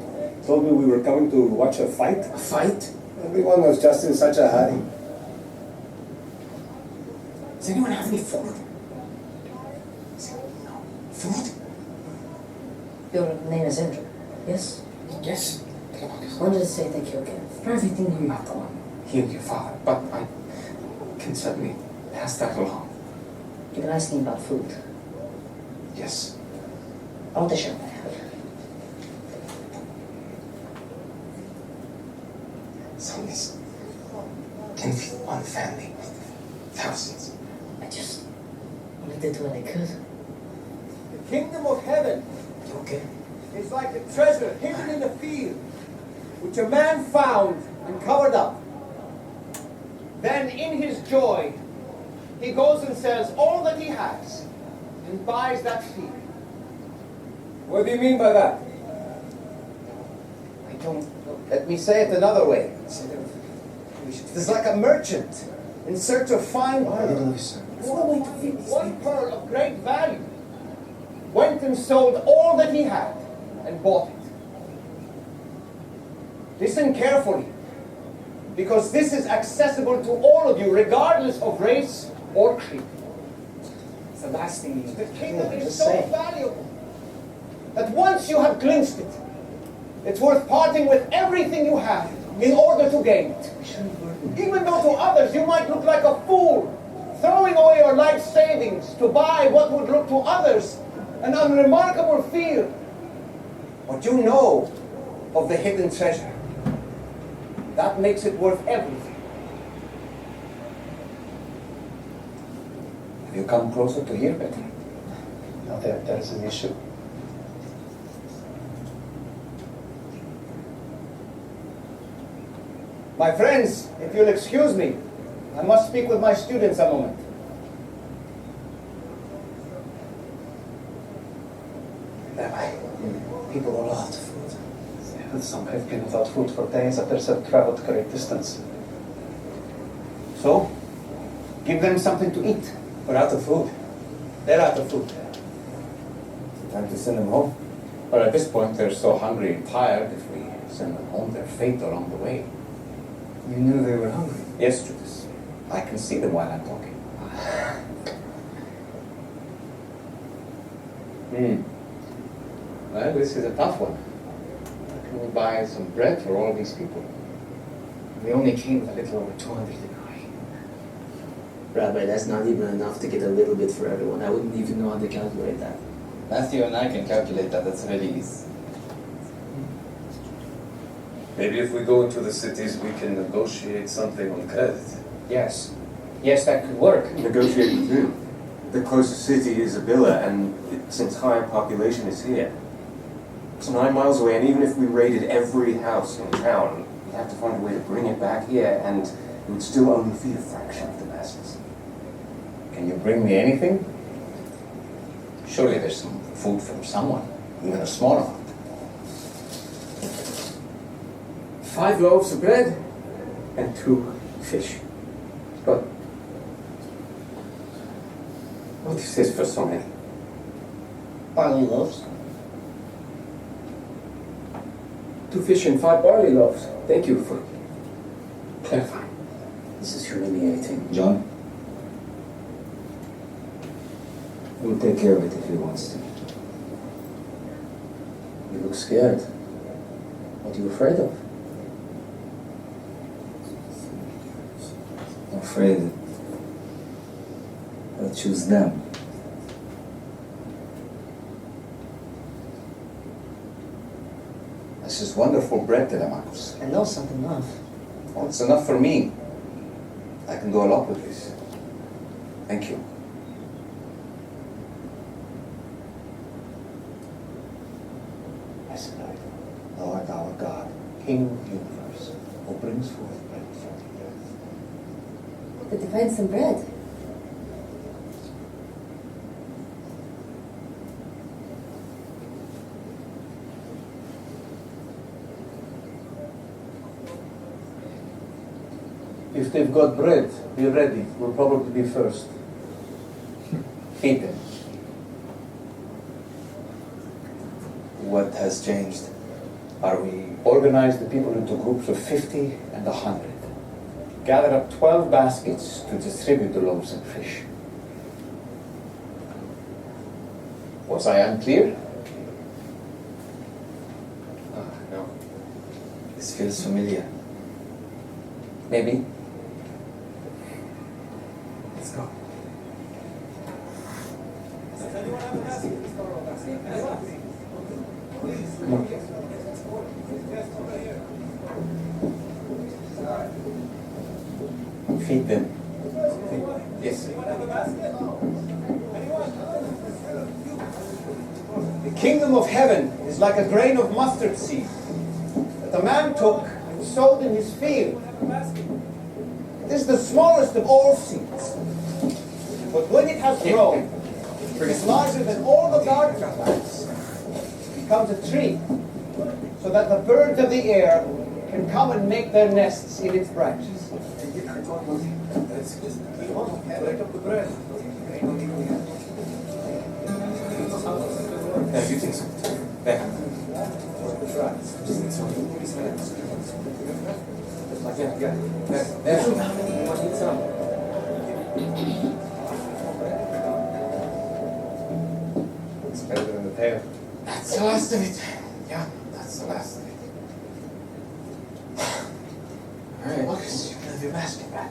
told me we were coming to watch a fight. A fight? Everyone was just in such a hurry. Does anyone have any food? No. Food? Your name is Andrew, yes? Yes. When did it say they killed him? For everything I'm you not the one healed your father, but I can certainly pass that along. You've been asking about food. Yes. I want to share what I have. Some this can feed one family with thousands. I just only did what I could. The kingdom of heaven You okay? is like a treasure hidden in a field, which a man found and covered up. Then in his joy, he goes and sells all that he has and buys that field. What do you mean by that? I don't. Let me say it another way. It's like a merchant in search of fine pearl. Listen. There's no way to feed these One people. pearl of great value went and sold all that he had and bought it. Listen carefully, because this is accessible to all of you, regardless of race or creed. It's the last thing you The need. kingdom is Just so say. valuable that once you have glimpsed it, It's worth parting with everything you have in order to gain it. Even though to others you might look like a fool, throwing away your life savings to buy what would look to others an unremarkable field. What you know of the hidden treasure, that makes it worth everything. Have you come closer to hear better? Now that is an issue. My friends, if you'll excuse me, I must speak with my students a moment. Rabbi, people are out of food. Some have been without food for days, others have traveled great distance. So, give them something to eat. We're out of food. They're out of food. Time to send them home. But at this point, they're so hungry and tired, if we send them home, their fate along the way. You knew they were hungry. Yes, Judas. I can see them while I'm talking. Well, this is a tough one. How can we buy some bread for all these people? We only came with a little over 200 denarii. Rabbi, that's not even enough to get a little bit for everyone. I wouldn't even know how to calculate that. Matthew and I can calculate that. That's really easy. Maybe if we go into the cities, we can negotiate something on credit. Yes. Yes, that could work. Negotiate with who? The closest city is Abila, and its entire population is here. It's 9 miles away, and even if we raided every house in town, we'd have to find a way to bring it back here, and it would still only feed a fraction of the masses. Can you bring me anything? Surely there's some food from someone, even a small amount. 5 loaves of bread? And 2 fish. But what is this for so many? Barley loaves. 2 fish and 5 barley loaves. Thank you for clarifying. This is humiliating. John? We'll take care of it if he wants to. You look scared. What are you afraid of? I'm afraid that I'll choose them. This is wonderful bread, Telemachus. I know something enough. Oh, it's enough for me. I can do a lot with this. Thank you. Yes, Lord our God, King of the universe, who brings forth bread from the earth. But to find some bread. If they've got bread, be ready. We'll probably be first. Feed them. What has changed? Are we organize the people into groups of 50 and 100? Gather up 12 baskets to distribute the loaves and fish. Was I unclear? No. This feels familiar. Maybe. Let's go. Come on. Feed them. Yes. The kingdom of heaven is like a grain of mustard seed that a man took and sowed in his field. It is the smallest of all seeds. But when it has grown, it is larger than all the garden plants. It becomes a tree, so that the birds of the air can come and make their nests in its branches. You take some. Back. It's better than the tail. That's the last of it. Yeah, that's the last of it. your basket back.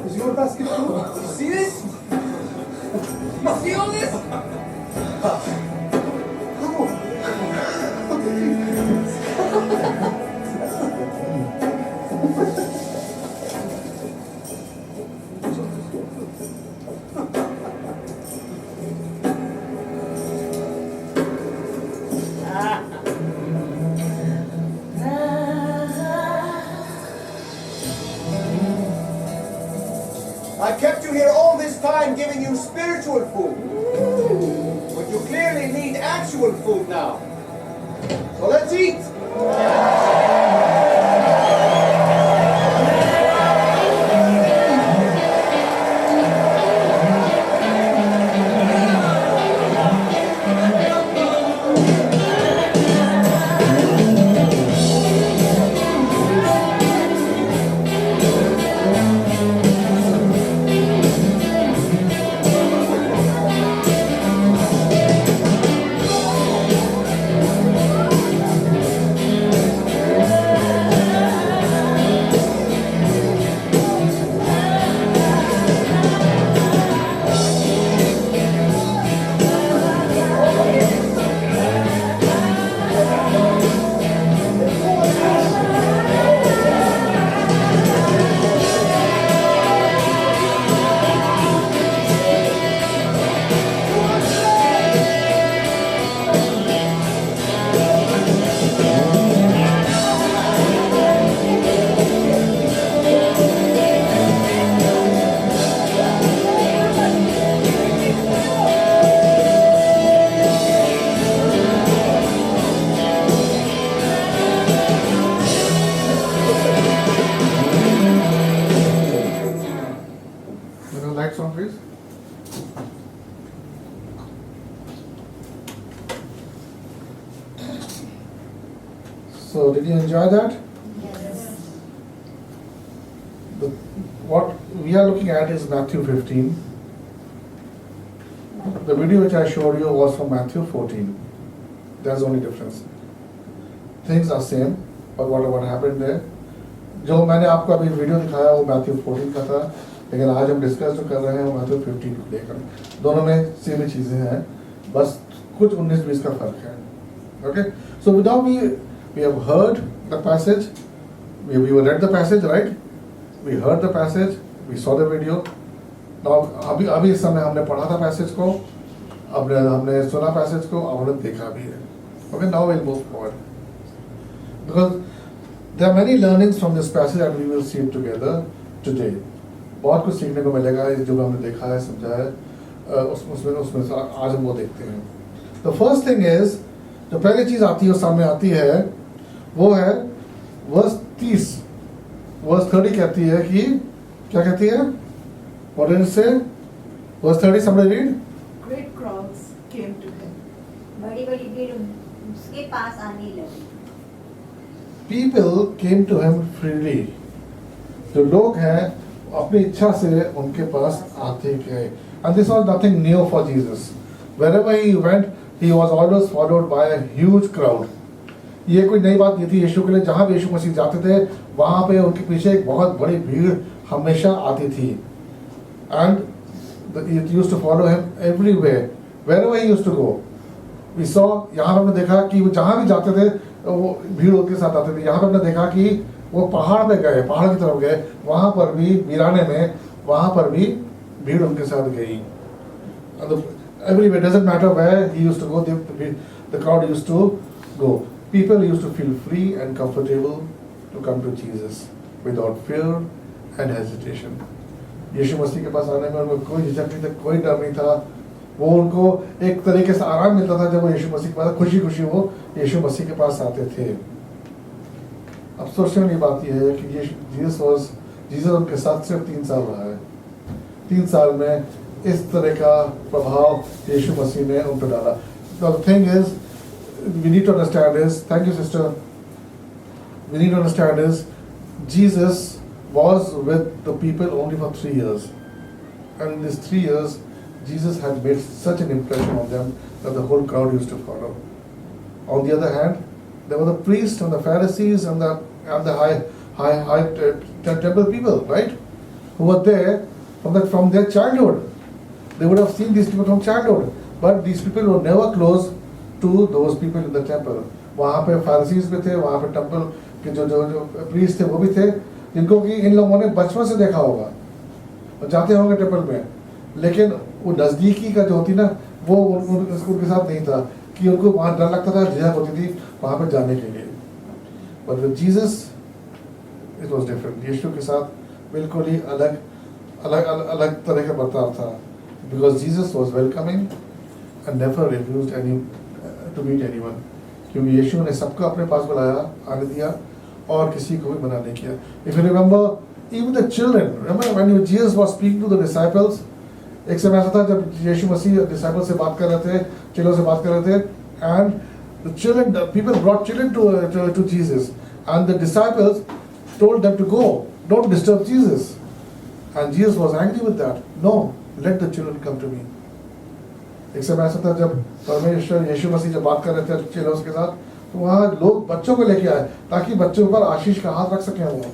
Is your basket full? You see this? You see all this? I kept you here all this time giving you spiritual food. But you clearly need actual food now. So let's eat. Lights on, please. So, did you enjoy that? Yes. What we are looking at is Matthew 15. The video which I showed you was from Matthew 14. That's the only difference. Things are same, but what happened there? जो मैंने आपको अभी video दिखाया वो Matthew 14 का था, लेकिन आज हम डिस्कस जो कर रहे हैं वो मैथ्यू 15 को लेकर। दोनों में सेम ही चीजें हैं, बस कुछ 19-20 का फर्क है। Okay, so now we have heard the passage, we read the passage, right? We heard the passage, we saw the video. Now अभी इस समय हमने पढ़ा था पैसेज को, अब हमने सुना पैसेज को, अब हमने देखा भी है। Okay, now we'll move forward because there are many learnings from this passage and we will see it together today. बहुत कुछ सीखने को मिलेगा जो हमने देखा है, समझा है, उसमें से आज हम वो देखते हैं। The first thing is, जो पहली चीज आती है सामने आती है वो है वर्स 30, वर्स 30 कहती है कि क्या कहती है? What did it say? Verse 30, somebody read. Great crowds came to him. बड़ी बड़ी भीड़ उसके पास आने लगी। People came to him freely. जो लोग हैं अपनी इच्छा से उनके पास आते गए. And this was nothing new for Jesus. Wherever he went, he was always followed by a huge crowd. ये कोई नई बात नहीं थी यीशु के लिए, जहाँ भी यीशु मसीह जाते थे वहाँ पे उनके पीछे एक बहुत बड़ी भीड़ हमेशा आती थी. And it used to follow him everywhere, wherever he used to go. We saw, यहाँ पे हमने देखा कि वो जहाँ भी जाते थे वो भीड़ उनके साथ आते थे. यहाँ पे हमने देखा कि वो पहाड़ पे गए, पहाड़ की तरफ गए, वहाँ पर भी वीराने में वहाँ पर भी भीड़ उनके साथ गई. Everywhere, doesn't matter where he used to go, the crowd used to go. People used to feel free and comfortable to come to Jesus without fear and hesitation. यीशु मसीह के पास आने में उनको कोई झिझक नहीं था, कोई डर नहीं था. वो उनको एक तरीके से आराम मिलता था जब वो यीशु मसीह के पास खुशी खुशी वो यीशु मसीह के पास आते थे। अब सोचने वाली बात यह है कि जीसस उनके साथ सिर्फ 3 साल रहा है। 3 साल में इस तरह का प्रभाव यीशु मसीह ने उन पर डाला। The thing is, we need to understand is, thank you sister, we need to understand is, Jesus was with the people only for 3 years. And in these 3 years, Jesus had made such an impression on them that the whole crowd used to follow. On the other hand, there were the priests and the Pharisees and the high temple people, right? Who were there from their childhood. They would have seen these people from childhood. But these people were never close to those people in the temple. वहाँ पे Pharisees भी थे, वहाँ पे temple के जो priests थे वो भी थे, जिनको कि इन लोगों ने बचपन से देखा होगा और जाते होंगे टेम्पल में, लेकिन वो नज़दीकी का जो होती ना वो उनके साथ नहीं था कि उनको वहाँ डर लगता था, झिझक होती थी वहाँ पे जाने के लिए। But with Jesus, it was different. यीशु के साथ बिल्कुल ही अलग तरह का बर्ताव था, because Jesus was welcoming and never refused to meet anyone. क्योंकि यीशु ने सबको अपने पास बुलाया, आने दिया और किसी को भी मना नहीं किया। If you remember, even the children, remember when Jesus was speaking to the disciples, एक समय ऐसा था जब यीशु मसीह disciples से बात कर रहे थे, चेलों से बात कर रहे थे, and the children, the people brought children to Jesus, and the disciples told them to go, don't disturb Jesus, and Jesus was angry with that. No, let the children come to me. एक समय ऐसा था जब परमेश्वर यीशु मसीह जब बात कर रहे थे चेलों के साथ, तो वहाँ लोग बच्चों को लेके आए ताकि बच्चों पर आशीष का हाथ रख सकें वो,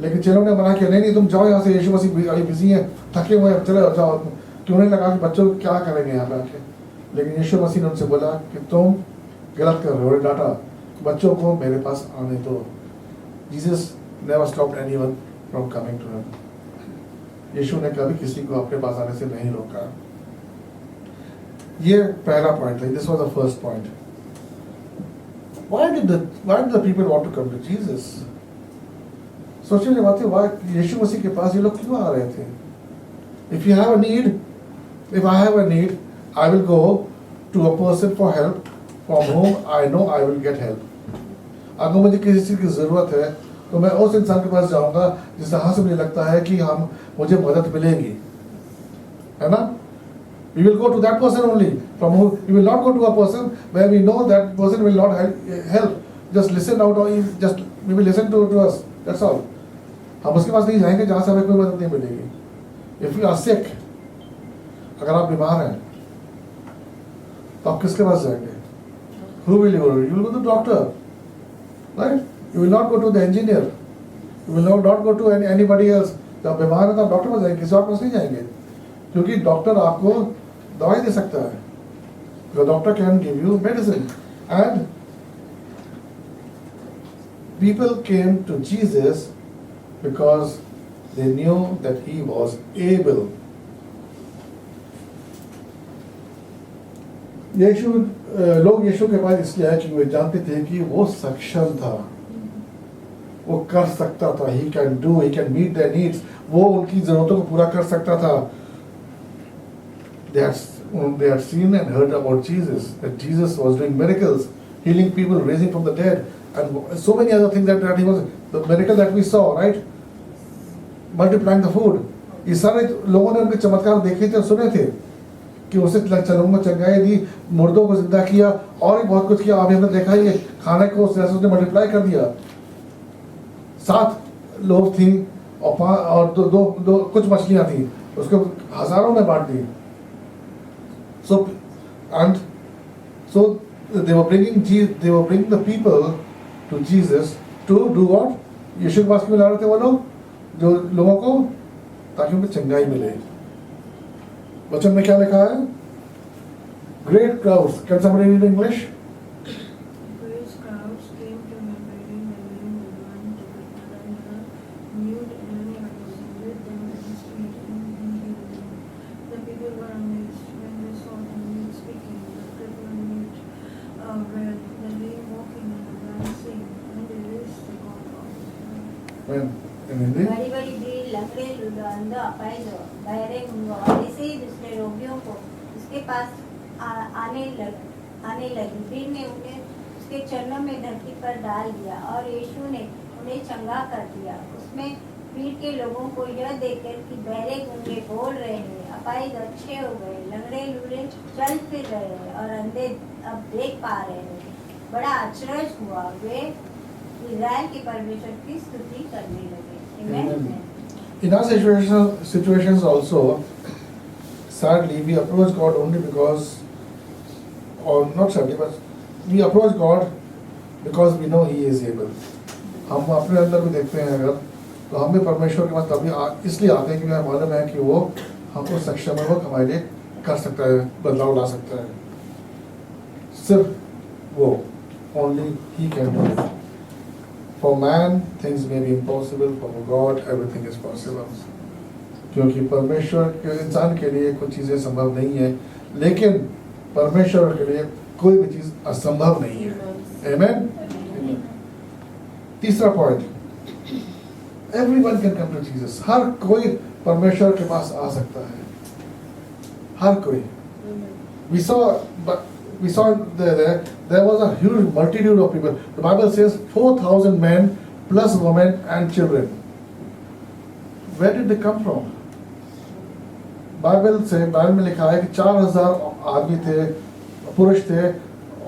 लेकिन चेलों ने मना किया, नहीं तुम जाओ यहाँ से, यीशु मसीह अभी बिजी है, थके हुए हैं, चले जाओ। क्यों नहीं लगा कि बच्चों क्या करेंगे यहाँ पे आके, लेकिन यीशु मसीह ने उनसे बोला कि तुम गलत कर रहे हो, डांटा, बच्चों को मेरे पास आने दो। Jesus never stopped anyone from coming to him. यीशु ने कभी किसी को अपने पास आने से नहीं रोका। ये पहला पॉइंट है, this was the first point. Why did the people want to come to Jesus? सोचने की बात है, why यीशु मसीह के पास ये लोग क्यों आ रहे थे? If you have a need, if I have a need, I will go to a person for help from whom I know I will get help. अगर मुझे किसी चीज़ की ज़रूरत है तो मैं उस इंसान के पास जाऊंगा जिससे हाँ से मुझे लगता है कि मुझे मदद मिलेगी, है ना? We will go to that person only, from whom we will not go to a person where we know that person will not help. Just listen out, or just we will listen to us. That's all. हम उसके पास नहीं जाएंगे जहाँ से हमें कोई मदद नहीं मिलेगी। If you are sick, अगर आप बीमार हैं, तो आप किसके पास जाएंगे? Who will you go to? You will go to the doctor, right? You will not go to the engineer. You will not go to anybody else. जब आप बीमार हैं तो आप डॉक्टर पास जाएंगे, किसी और पास नहीं जाएंगे, क्योंकि डॉक्टर आपको दवाई दे सकता है। The doctor can give you medicine. And people came to Jesus because they knew that he was able. लोग यीशु के पास इसलिए आए क्योंकि वे जानते थे कि वो सक्षम था, वो कर सकता था। He can do, he can meet their needs. वो उनकी जरूरतों को पूरा कर सकता था। They had seen and heard about Jesus, that Jesus was doing miracles, healing people, raising from the dead, and so many other things that he was, the miracle that we saw, right? Multiplying the food. ये सारे लोगों ने उनके चमत्कार देखे थे, सुने थे कि उसने चलों को चंगाई दी, मुर्दों को जिंदा किया और भी बहुत कुछ किया। अभी हमने देखा ये खाने को उसने मल्टीप्लाई कर दिया। 7 लोग थी और दो कुछ मछलियां थी, उसको हजारों में बांट दी। So they were bringing the people to Jesus to do what? यीशु के पास क्यों ला रहे थे वो लोग? जो लोगों को, ताकि उनको चंगाई मिले। वचन में क्या लिखा है? Great crowds. Can somebody read English? Great crowds came to him, bearing the lame, the blind, the crippled, and the mute, and many others, and laid them at his feet, and he healed them. The people were amazed when they saw the mute speaking, the crippled and mute read, the lame walking, and the blind seeing, and they raised the God of Israel. When in Hindi? बड़ी बड़ी भीड़, लंगड़े, लूला, अंधा, अपाहिज, बहरे, गूंगा और ऐसे ही दूसरे रोगियों को उसके उसके पास आने लगी। भीड़ ने उन्हें उसके चरणों में धरती पर डाल दिया और यीशु ने उन्हें चंगा कर दिया। उसमें भीड़ के लोगों को यह देखकर कि बहरे गूंगे बोल रहे हैं, अपाहिज अच्छे हो गए, लंगड़े लूले चल फिर रहे हैं और अंधे अब देख पा रहे हैं, बड़ा आश्चर्य हुआ। वे इज़राइल के परमेश्वर की स्तुति करने लगे। Amen. In our situations also, sadly, we approach God only because, or not sadly, but we approach God because we know He is able. हम अपने अंदर भी देखते हैं अगर तो हम भी परमेश्वर के पास तभी इसलिए आते हैं क्योंकि हमें मालूम है कि वो हमको सक्षम है, वो हमारे लिए कर सकता है, बदलाव ला सकता है। सिर्फ वो, only He can do it. For man, things may be impossible. For God, everything is possible. क्योंकि परमेश्वर के इंसान के लिए कुछ चीज़ें संभव नहीं है, लेकिन परमेश्वर के लिए कोई भी चीज़ असंभव नहीं है। Amen? तीसरा point, everyone can come to Jesus. हर कोई परमेश्वर के पास आ सकता है, हर कोई। We saw there was a huge multitude of people. The Bible says 4,000 men plus women and children. Where did they come from? Bible में लिखा है कि 4,000 आदमी थे, पुरुष थे,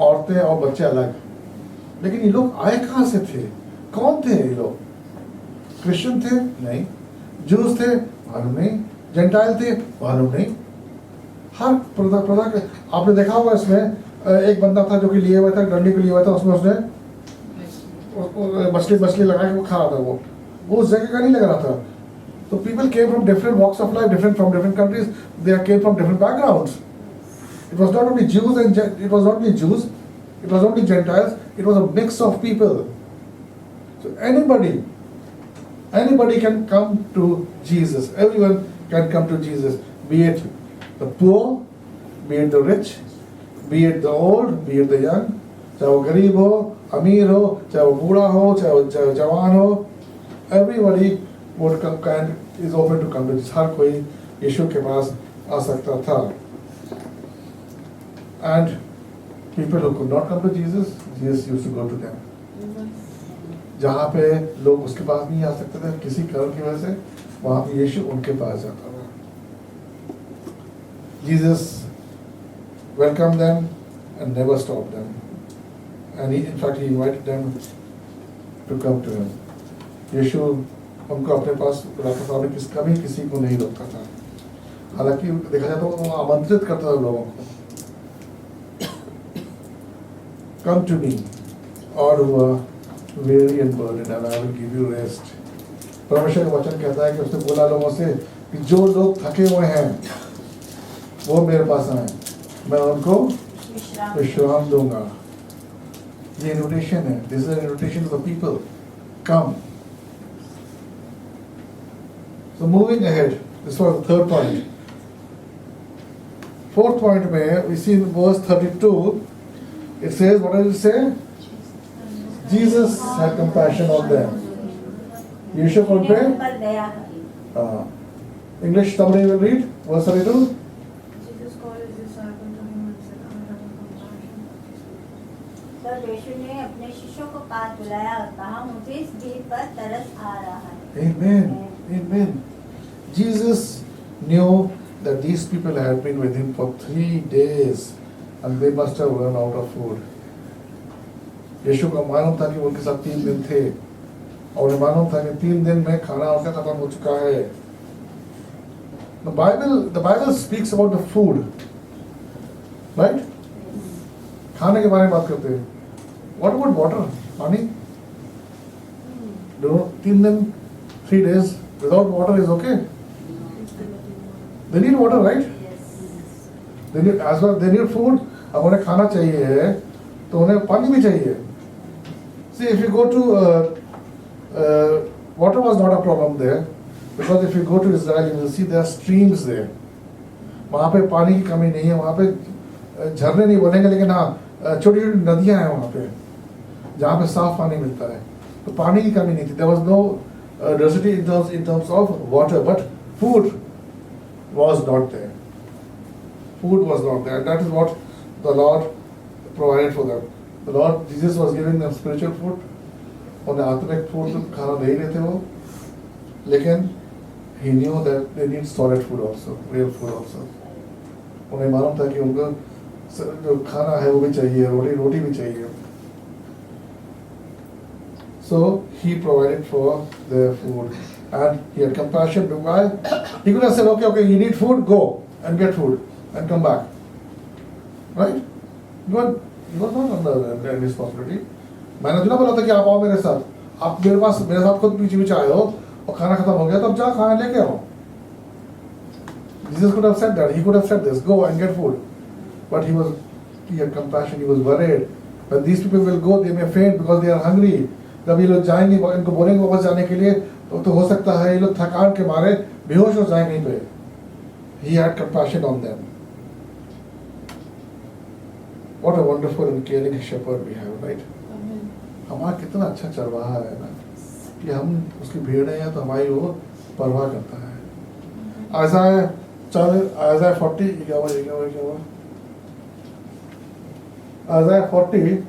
औरतें और बच्चे अलग। लेकिन ये लोग आए कहाँ से थे? कौन थे ये लोग? क्रिश्चियन थे? नहीं। जूस थे? मालूम नहीं। जेंटाइल थे? मालूम नहीं। हर प्रकार के आपने देखा होगा। इसमें एक बंदा था जो कि लिए हुआ था, डंडी को लिए हुआ था, उसने मछली लगा के वो खा रहा था। वो उस जगह का नहीं लग रहा था। So people came from different walks of life, from different countries. They came from different backgrounds. It was not only Jews it was not only Jews, it was not only Gentiles. It was a mix of people. So anybody can come to Jesus. Everyone can come to Jesus. Be it the poor, be it the rich, be it the old, be it the young. चाहे वो गरीब हो, अमीर हो, चाहे वो बूढ़ा हो, चाहे वो जवान हो, everybody is open to come to Jesus. हर कोई यीशु के पास आ सकता था. And people who could not come to Jesus, Jesus used to go to them. जहाँ पे लोग उसके पास नहीं आ सकते थे किसी कारण की वजह से, वहाँ पे यीशु उनके पास जाता था. Jesus welcomed them and never stopped them. And in fact, he invited them to come to him. यीशु उनको अपने पास बुलाता था, कभी किसी को नहीं रोकता था. हालांकि देखा जाए तो वो आमंत्रित करता था लोगों को. Come to me, all who are weary and burdened, and I will give you rest. परमेश्वर का वचन कहता है कि उसने बोला लोगों से कि जो लोग थके हुए हैं वो मेरे पास आए, मैं उनको विश्राम दूंगा. ये इन्विटेशन है. This is an invitation to the people. Come. So moving ahead, this was the third point. Fourth point में we see in verse 32, it says, what does it say? Jesus had compassion on them. यीशु कौन पे? English somebody will read verse 32. Jesus called his disciples to him and said, I have compassion. तब यीशु ने अपने शिष्यों को पास बुलाया और कहा, मुझे इस भीड़ पर तरस आ रहा है. Amen. Amen. Jesus knew that these people had been with him for 3 days and they must have run out of food. यीशु को मालूम था कि उनके साथ 3 दिन थे और उन्हें मालूम था कि 3 दिन में खाना उनका खत्म हो चुका है. The Bible speaks about the food, right? खाने के बारे में बात करते हैं. What about water? पानी? 3 दिन, 3 days without water is okay. They need water, right? They need, as well, they need food. अब उन्हें खाना चाहिए है तो उन्हें पानी भी चाहिए. See, if you go to water was not a problem there, because if you go to Israel, you will see there are streams there. वहाँ पे पानी की कमी नहीं है. वहाँ पे झरने नहीं बोलेंगे, लेकिन हाँ छोटी छोटी नदियाँ हैं वहाँ पे जहाँ पे साफ पानी मिलता है. तो पानी की कमी नहीं थी. There was no diversity in terms of water, but food was not there. food was not there. That is what the Lord provided for them. The Lord Jesus was giving them spiritual food. उन्हें आत्मिक food खाना दे ही रहे थे वो, लेकिन he knew that they need solid food also, real food also. उन्हें मालूम था कि उनको जो खाना है वो भी चाहिए, रोटी भी चाहिए. So he provided for their food, and he had compassion. Why? He could have said, okay, you need food, go and get food and come back. Right? You are not under their responsibility. मैंने तो ना बोला था कि आप आओ मेरे साथ, आप मेरे साथ खुद पीछे आए हो और खाना खत्म हो गया तो अब जा खाना लेके आओ. Jesus could have said that. He could have said this, go and get food. But he had compassion. He was worried. When these people will go, they may faint because they are hungry. जब ये लोग जाएंगे, इनको बोलेंगे वापस जाने के लिए, तो हो सकता है ये लोग थकान के मारे बेहोश हो जाएंगे यहीं पे. He had compassion on them. What a wonderful and caring shepherd we have, right? हमारा कितना अच्छा चरवाहा है ना, कि हम उसकी भेड़ हैं तो हमारी वो परवाह करता है. Isaiah 40 क्या हुआ? Isaiah 40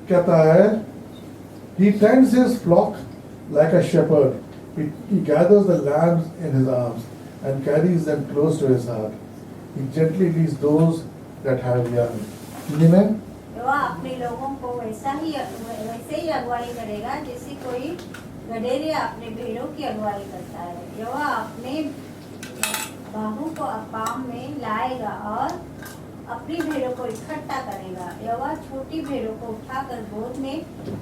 कहता है, he tends his flock like a shepherd. He gathers the lambs in his arms and carries them close to his heart. He gently leads those that have young. Amen. वह अपने लोगों को वैसे ही अगुवाई करेगा जैसे कोई गडेरिया अपने भेड़ों की अगुवाई करता है. वह अपने बाहों को पाम में लाएगा और अपनी भेड़ों को इकट्ठा करेगा. वह छोटी भेड़ों को उठाकर गोद में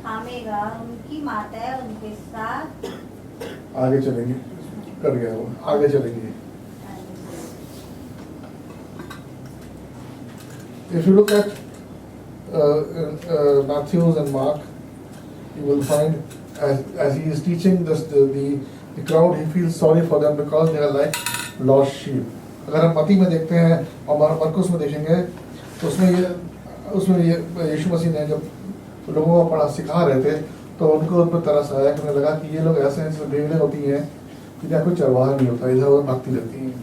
थामेगा. उनकी माताएं उनके साथ आगे चलेंगे. कर गया वो, आगे चलेंगे. If you look at Matthew and Mark, you will find as he is teaching the crowd, he feels sorry for them because they are like lost sheep. अगर हम मत्ती में देखते हैं और मरकुस में देखेंगे तो उसमें यीशु मसीह ने जब लोगों को पढ़ा सिखा रहे थे तो उनको उन पर तरस आया कि उन्हें लगा कि ये लोग ऐसे ऐसे भेड़ें होती हैं कि जहाँ कोई चरवाहा नहीं होता, इधर उधर भागती रहती हैं.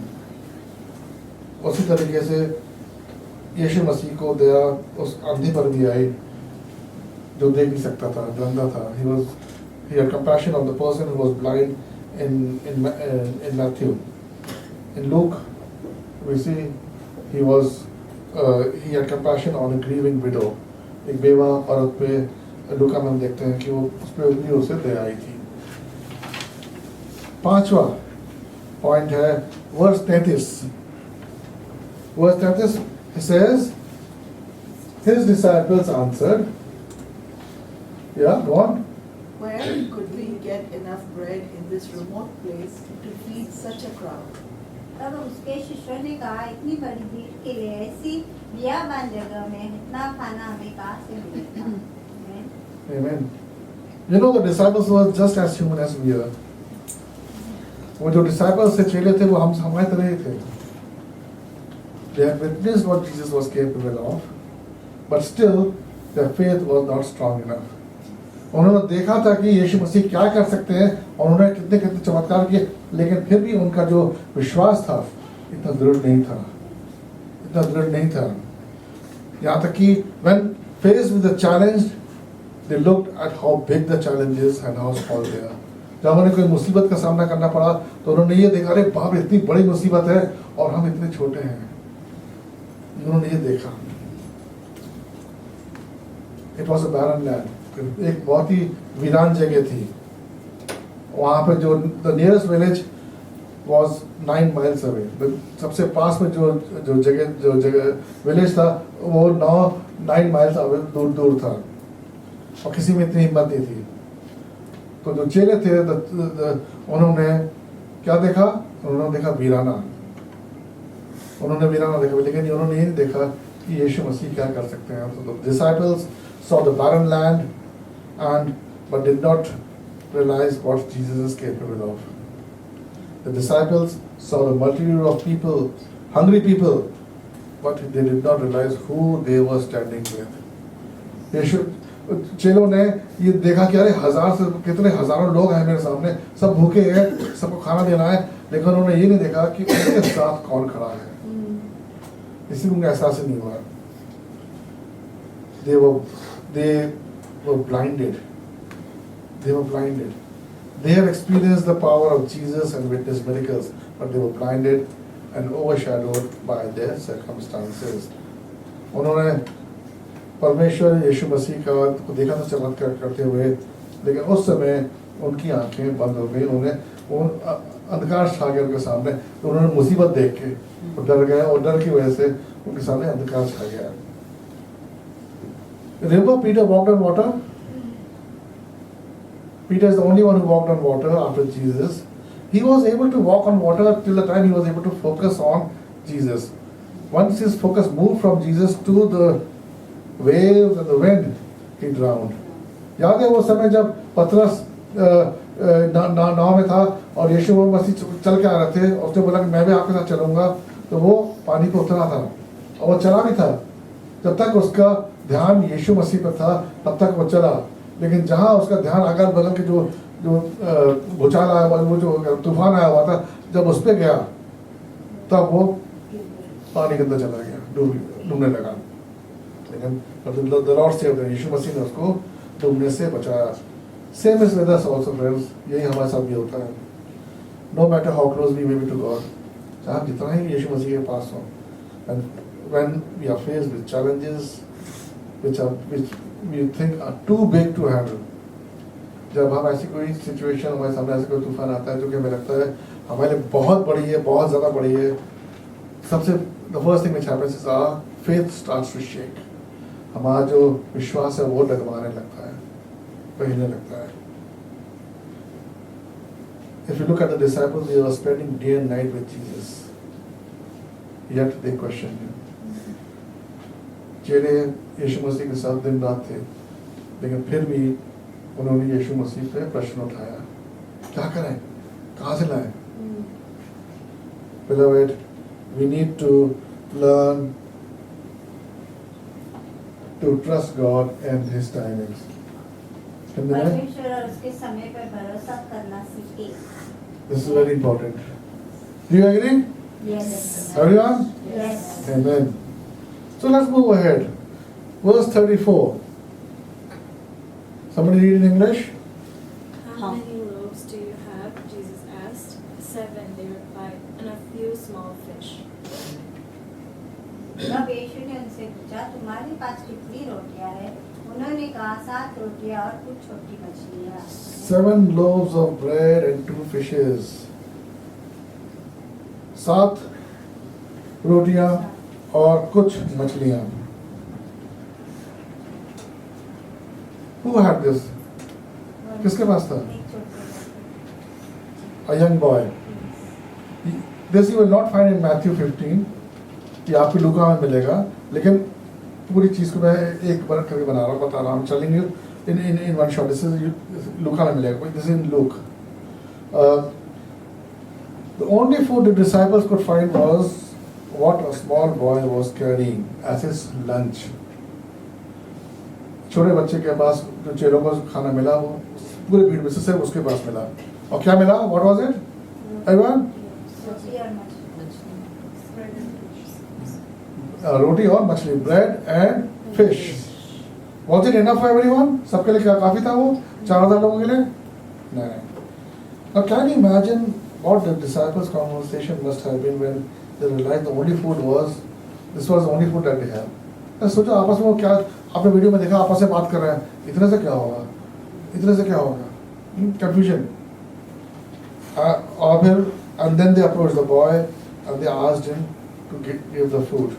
उसी तरीके से यीशु मसीह को दया उस अंधे पर भी आई जो देख नहीं सकता था, जो अंधा था. He had compassion on the person who was blind in Matthew. In Luke, we see he had compassion on a grieving widow. एक बेवा औरत पे लूका में हम देखते हैं कि वो उस पे भी उसे दया आई थी. 5वां पॉइंट है verse 33. Verse 33, he says, his disciples answered, yeah, go on. Where could we get enough bread in this remote place to feed such a crowd? तब उसके शिष्यों ने कहा, इतनी बड़ी भीड़ के लिए ऐसी बियाबान जगह में इतना खाना हमें कहाँ से मिलेगा? Amen. You know, the disciples were just as human as we are. वो जो disciples थे, चेले थे, वो हमारे तरह ही थे. They had witnessed what Jesus was capable of, but still their faith was not strong enough. उन्होंने देखा था कि यीशु मसीह क्या कर सकते हैं और उन्होंने कितने कितने चमत्कार किए, लेकिन फिर भी उनका जो विश्वास था इतना दृढ़ नहीं था. यहाँ तक कि when faced with the challenge, they looked at how big the challenge is and how small they are. जब उन्हें कोई मुसीबत का सामना करना पड़ा तो उन्होंने ये देखा, अरे बाप रे इतनी बड़ी मुसीबत है और हम इतने छोटे हैं. उन्होंने ये देखा. It was a barren land. एक बहुत ही वीरान जगह थी. वहाँ पे जो the nearest village was 9 miles away. सबसे पास में जो जगह विलेज था वो 9 miles away दूर था और किसी में इतनी हिम्मत नहीं थी. तो जो चेले थे उन्होंने क्या देखा? उन्होंने देखा वीराना. देखा, लेकिन उन्होंने ये नहीं देखा कि यीशु मसीह क्या कर सकते हैं. So the disciples saw the barren land but did not realize what Jesus is capable of. The disciples saw the multitude of people, hungry people, but they did not realize who they were standing with. चेलों ने ये देखा कि अरे कितने हजारों लोग हैं मेरे सामने, सब भूखे हैं, सबको खाना देना है, लेकिन उन्होंने ये नहीं देखा कि उनके साथ कौन खड़ा है, इसलिए उनका एहसास ही नहीं हुआ। They were blinded. They were blinded. They had experienced the power of Jesus and witnessed miracles, but they were blinded and overshadowed by their circumstances. उन्होंने परमेश्वर यीशु मसीह का को देखा था चमत्कार करते हुए, लेकिन उस समय उनकी आंखें बंद हो गई। उन अंधकार छा गया उनके सामने, तो उन्होंने मुसीबत देख के वो डर गए और डर की वजह से उनके सामने अंधकार छा गया। Remember Peter walked on water? Peter is the only one who walked on water after Jesus. He was able to walk on water till the time he was able to focus on Jesus. Once his focus moved from Jesus to the waves and the wind, he drowned. याद है वो समय जब पतरस नाव में था और यीशु मसीह चल के आ रहे थे, उसने बोला कि मैं भी आपके साथ चलूंगा, तो वो पानी पे उतरा था और वो चला भी था। जब तक उसका ध्यान यीशु मसीह पर था तब तक वो चला, लेकिन जहाँ उसका ध्यान अगल बगल के जो भूचाल आया हुआ, वो जो तूफान आया हुआ था, जब उस पर गया तब वो पानी के अंदर चला गया, डूबने लगा। लेकिन the Lord saved him. यीशु मसीह ने उसको डूबने से बचाया। Same is with us also, friends. यही हमारे साथ भी होता है। No matter how close we may be to God, चाहे जितना ही यीशु मसीह के पास हो, and when we are faced with challenges which we think are too big to handle, जब हम ऐसी कोई सिचुएशन हमारे सामने ऐसा कोई तूफान आता है जो कि हमें लगता है हमारे लिए बहुत बड़ी है, बहुत ज़्यादा बड़ी है, सबसे the first thing which happens is our faith starts to shake. हमारा जो विश्वास है वो डगमगाने लगता है, बहने लगता है। If you look at the disciples, they were spending day and night with Jesus, yet they questioned him. चेले यीशु मसीह के साथ दिन रात थे, लेकिन फिर भी उन्होंने यीशु मसीह पे प्रश्न उठाया, क्या करें, कहाँ से लाएं? Beloved, we need to learn to trust God and His timings. परमेश्वर और उसके समय पर भरोसा करना सीखें। This is very important. Do you agree? Yes. Everyone? Yes. Amen. So let's move ahead. Verse 34. Somebody read in English? How many loaves do you have? Jesus asked. 7, they replied, and a few small fish. तब यीशु ने उनसे पूछा, तुम्हारे पास कितनी रोटियां हैं? उन्होंने कहा, 7 रोटियां और कुछ छोटी मछलियां। 7 loaves of bread and 2 fishes. 7 रोटियां और कुछ मछलियां। Who had this? किसके पास था? A young boy. This you will not find in Matthew 15. ये आपको लूका में मिलेगा, लेकिन पूरी चीज को मैं एक बार करके बता रहा हूँ, telling you in one shot. This is लूका में मिलेगा, this is in Luke. The only food the disciples could find was what a small boy was carrying as his lunch. छोटे बच्चे के पास जो चेलों को खाना मिला वो पूरे भीड़ में से सिर्फ उसके पास मिला, और क्या मिला? What was it? Everyone? रोटी और मछली, bread and fish. Was it enough for everyone? सबके लिए क्या काफी था वो 4000 लोगों के लिए? नहीं. Now can you imagine what the disciples' conversation must have been when they realized the only food was, this was the only food that they have. तो सोचो आपस में वो क्या, आपने वीडियो में देखा आपस में बात कर रहे हैं, इतने से क्या होगा, इतने से क्या होगा, confusion. और फिर and then they approached the boy and they asked him to give the food.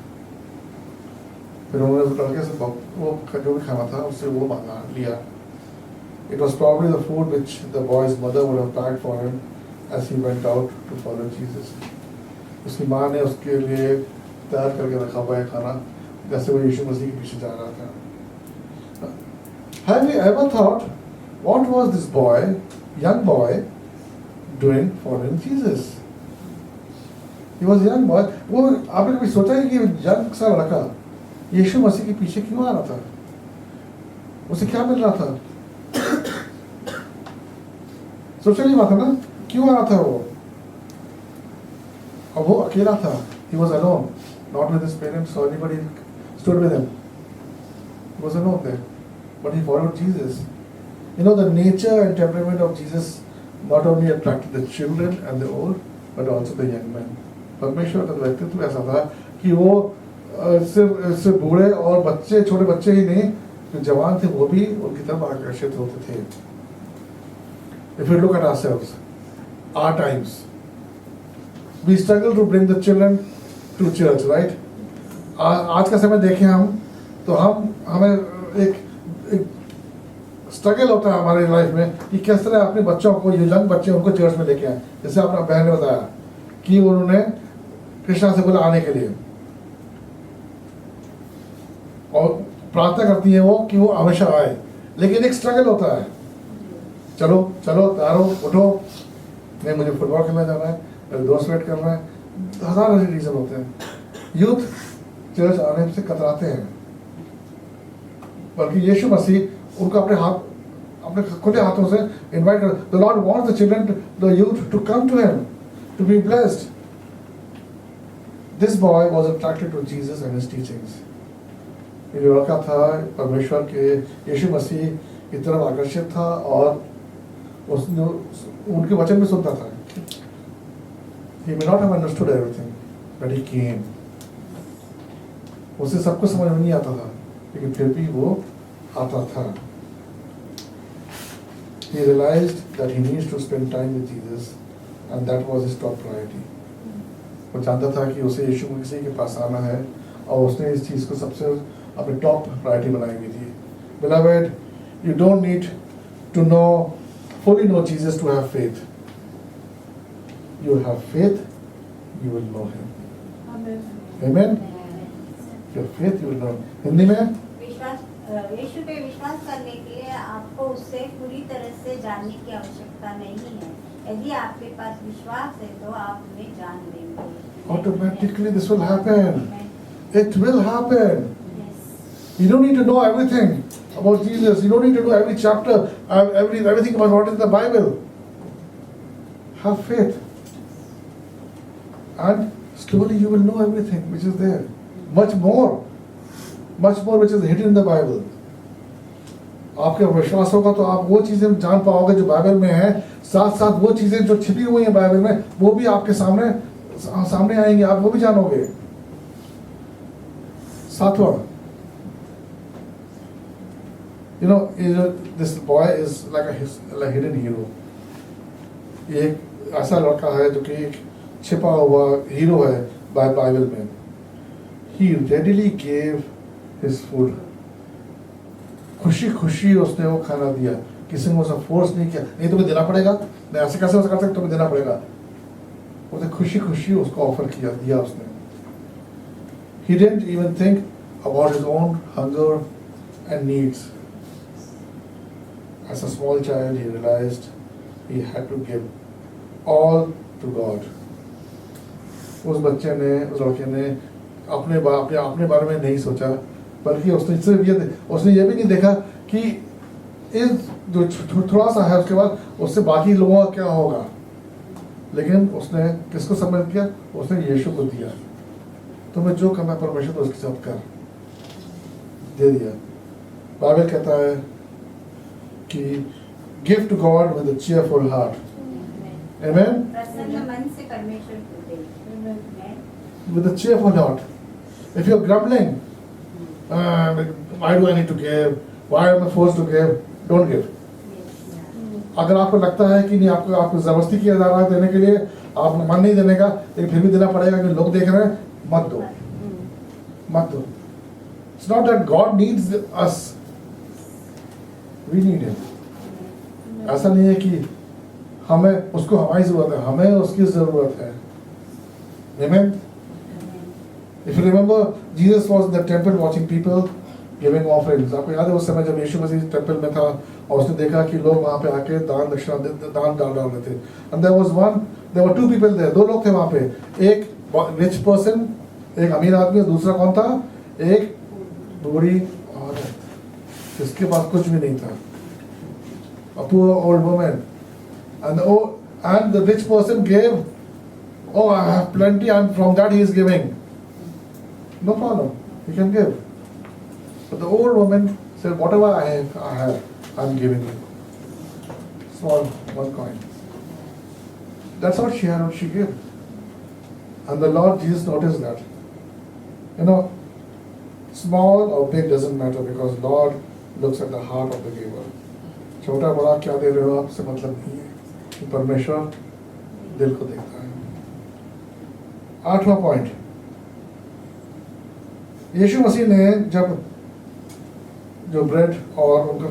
फिर उन्होंने उस लड़के से वो जो भी खाना था उससे वो मांगा लिया. It was probably the food which the boy's mother would have packed for him as he went out to follow Jesus. उसकी माँ ने उसके लिए तैयार करके रखा हुआ है खाना, जैसे वो यीशु मसीह के पीछे जा रहा था. Have you ever thought what was this boy, young boy, doing following Jesus? He was a young boy. वो आपने कभी सोचा है कि young सा लड़का यीशु मसीह के पीछे क्यों आ रहा था? उसे क्या मिल रहा था? सोचा नहीं बात है ना, क्यों आ रहा था वो? और वो अकेला था, he was alone, not with his parents or anybody stood with him. He was alone there, but he followed Jesus. You know, the nature and temperament of Jesus not only attracted the children and the old, but also the young men. परमेश्वर का व्यक्तित्व ऐसा था कि वो सिर्फ बूढ़े और बच्चे, छोटे बच्चे ही नहीं, जो जवान थे वो भी उनकी तरफ आकर्षित होते थे. If we look at ourselves, our times, we struggle to bring the children to church, right? आज का समय देखें हम, तो हमें एक स्ट्रगल होता है हमारे लाइफ में कि किस तरह अपने बच्चों को, ये यंग बच्चे, उनको चर्च में लेके आए. जैसे आपने बहन ने बताया कि उन्होंने कृष्णा से बोला आने के लिए, और प्रार्थना करती है वो कि वो हमेशा आए, लेकिन एक स्ट्रगल होता है. चलो चलो तैयार हो, उठो, नहीं मुझे फुटबॉल खेलने जाना है, मेरे दोस्त वेट करना है, हजार रीजन होते हैं. यूथ चर्च आने से कतराते हैं, बल्कि यीशु मसीह उनको अपने खुले हाथों से इनवाइट कर. The Lord wants the children, the youth to come to him, to be blessed. This boy was attracted to Jesus and his teachings. ये लड़का था परमेश्वर के, यीशु मसीह की तरफ आकर्षित था और उसने उनके वचन में सुनता था. He may not have understood everything, but he came. उसे सब कुछ समझ में नहीं आता था, लेकिन फिर भी वो आता था. He realized that he needs to spend time with Jesus, and that was his top priority. वो जानता था कि उसे यीशु मसीह के पास आना है, और उसने इस चीज़ को सबसे अपनी टॉप प्रायोरिटी बनाई हुई थी. Beloved, you don't need to fully know Jesus to have faith. You have faith, you will know him. Amen. Amen. Your faith, you will know. Hindi में यीशु पे विश्वास करने के लिए आपको उससे पूरी तरह से जानने की आवश्यकता नहीं है. यदि आपके पास विश्वास है तो आप उन्हें जान लेंगे. Automatically this will happen. It will happen. You don't need to know everything about Jesus. You don't need to know every chapter, everything about what is in the Bible. Have faith. And slowly you will know everything which is there. Much more which is hidden in the Bible. आपके विश्वास होगा तो आप वो चीजें जान पाओगे जो बाइबल में है, साथ साथ वो चीजें जो छिपी हुई हैं बाइबल में, वो भी आपके सामने आएंगे, आप वो भी जानोगे. 7वां, you know, this boy is like a hidden hero. ये एक ऐसा लड़का है जो कि एक छिपा हुआ हीरो है बाइबल में. He readily gave his food. खुशी खुशी उसने वो खाना दिया, किसी ने उसे फोर्स नहीं किया, नहीं तुम्हें देना पड़ेगा, नहीं ऐसे कैसे कर सकते, तुम्हें देना पड़ेगा. उसने खुशी खुशी उसको ऑफर दिया उसने. He didn't even think about his own hunger and needs. As a small child, he realized he had to give all to God. उस बच्चे ने, उस लड़के ने अपने बारे में नहीं सोचा, बल्कि उसने ये भी नहीं देखा कि इस जो थोड़ा सा है उसके बाद उससे बाकी लोगों का क्या होगा. लेकिन उसने किसको समझ किया, उसने यीशु को दिया. तुम्हें जो करना परमेश्वर तो उसके साथ कर, दे दिया. बाइबल कहता है कि give to God with a cheerful heart. Amen. प्रसन्न मन से परमेश्वर को दे. With a cheerful heart. If you're grumbling, why do I need to give? Why am I forced to give? Don't give. अगर आपको लगता है कि नहीं, आपको जबरदस्ती किया जा रहा है देने के लिए, आप मन नहीं देने का, लेकिन फिर भी देना पड़ेगा कि लोग देख रहे हैं, मत दो, मत दो. It's not that God needs us. We need him. ऐसा नहीं है कि हमें उसको हमारी जरूरत है, हमें उसकी जरूरत है. Amen. If you remember, Jesus was in the temple watching people giving offerings. आपको याद है उस समय जब यीशु मसीह टेंपल में था और उसने देखा कि लोग वहाँ पे आके दान दक्षिणा दान डाल रहे थे. And there were two people there. 2 लोग थे वहाँ पे. एक rich person, एक अमीर आदमी, दूसरा कौन था? एक बूढ़ी औरत जिसके पास कुछ भी नहीं था. A poor old woman. And the rich person gave Oh, I have plenty, and from that he is giving. No problem, he can give. But the old woman said, whatever I have, I'm giving you. Small, one coin. That's what she had, what she gave. And the Lord Jesus noticed that. You know, small or big doesn't matter because Lord looks at the heart of the giver. छोटा बड़ा क्या दे रहे हो आपसे मतलब नहीं है कि परमेश्वर दिल को देखता है। 8वां पॉइंट, यीशु मसीह ने जब जो ब्रेड और उनको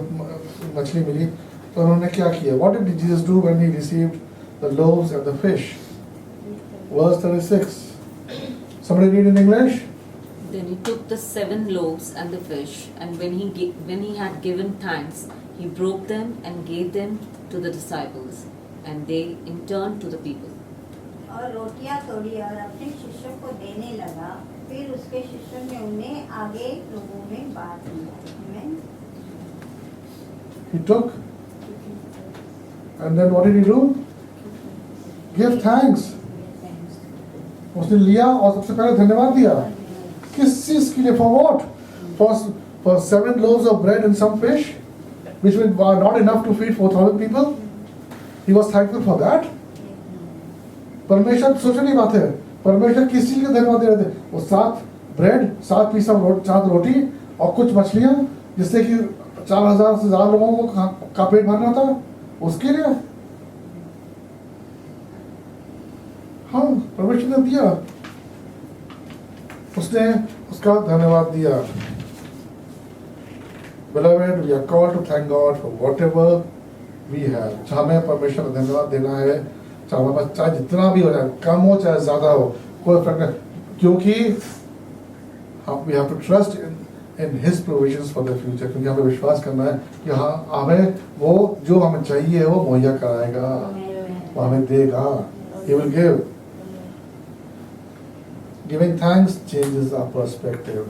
मछली मिली तो उन्होंने क्या किया? What did Jesus do when he received the loaves and the fish? Verse 36. Somebody read in English? Then he took the 7 loaves and the fish, and when he had given thanks, he broke them and gave them to the disciples, and they in turn to the people. और रोटियां तोड़ी और अपने शिष्यों को देने लगा, फिर उसके शिष्यों ने उन्हें आगे लोगों में बांट दिया। Amen. He took, and then what did he do? Give thanks. उसने लिया और सबसे पहले धन्यवाद दिया। किस चीज के लिए? For what? For 7 loaves of bread and some fish, which were not enough to feed 4,000 people. He was thankful for that. परमेश्वर सोचने की बात है, परमेश्वर किस चीज का धन्यवाद दे रहे थे? वो 7 ब्रेड, 7 पीस ऑफ 7 रोटी और कुछ मछलियां, जिससे कि 4,000 से ज्यादा लोगों को का पेट भरना था, उसके लिए हाँ परमेश्वर ने दिया, उसने उसका धन्यवाद दिया। Beloved, we are called to thank God for whatever we have. हमें परमेश्वर का धन्यवाद देना है, चाहे हमारे पास चाहे जितना भी हो जाए, कम हो चाहे ज्यादा हो, कोई फर्क नहीं, क्योंकि we have to trust in His provisions for the future. क्योंकि हमें विश्वास करना है कि हाँ हमें वो जो हमें चाहिए वो मुहैया कराएगा, वो हमें देगा। He will give. Giving thanks changes our perspective.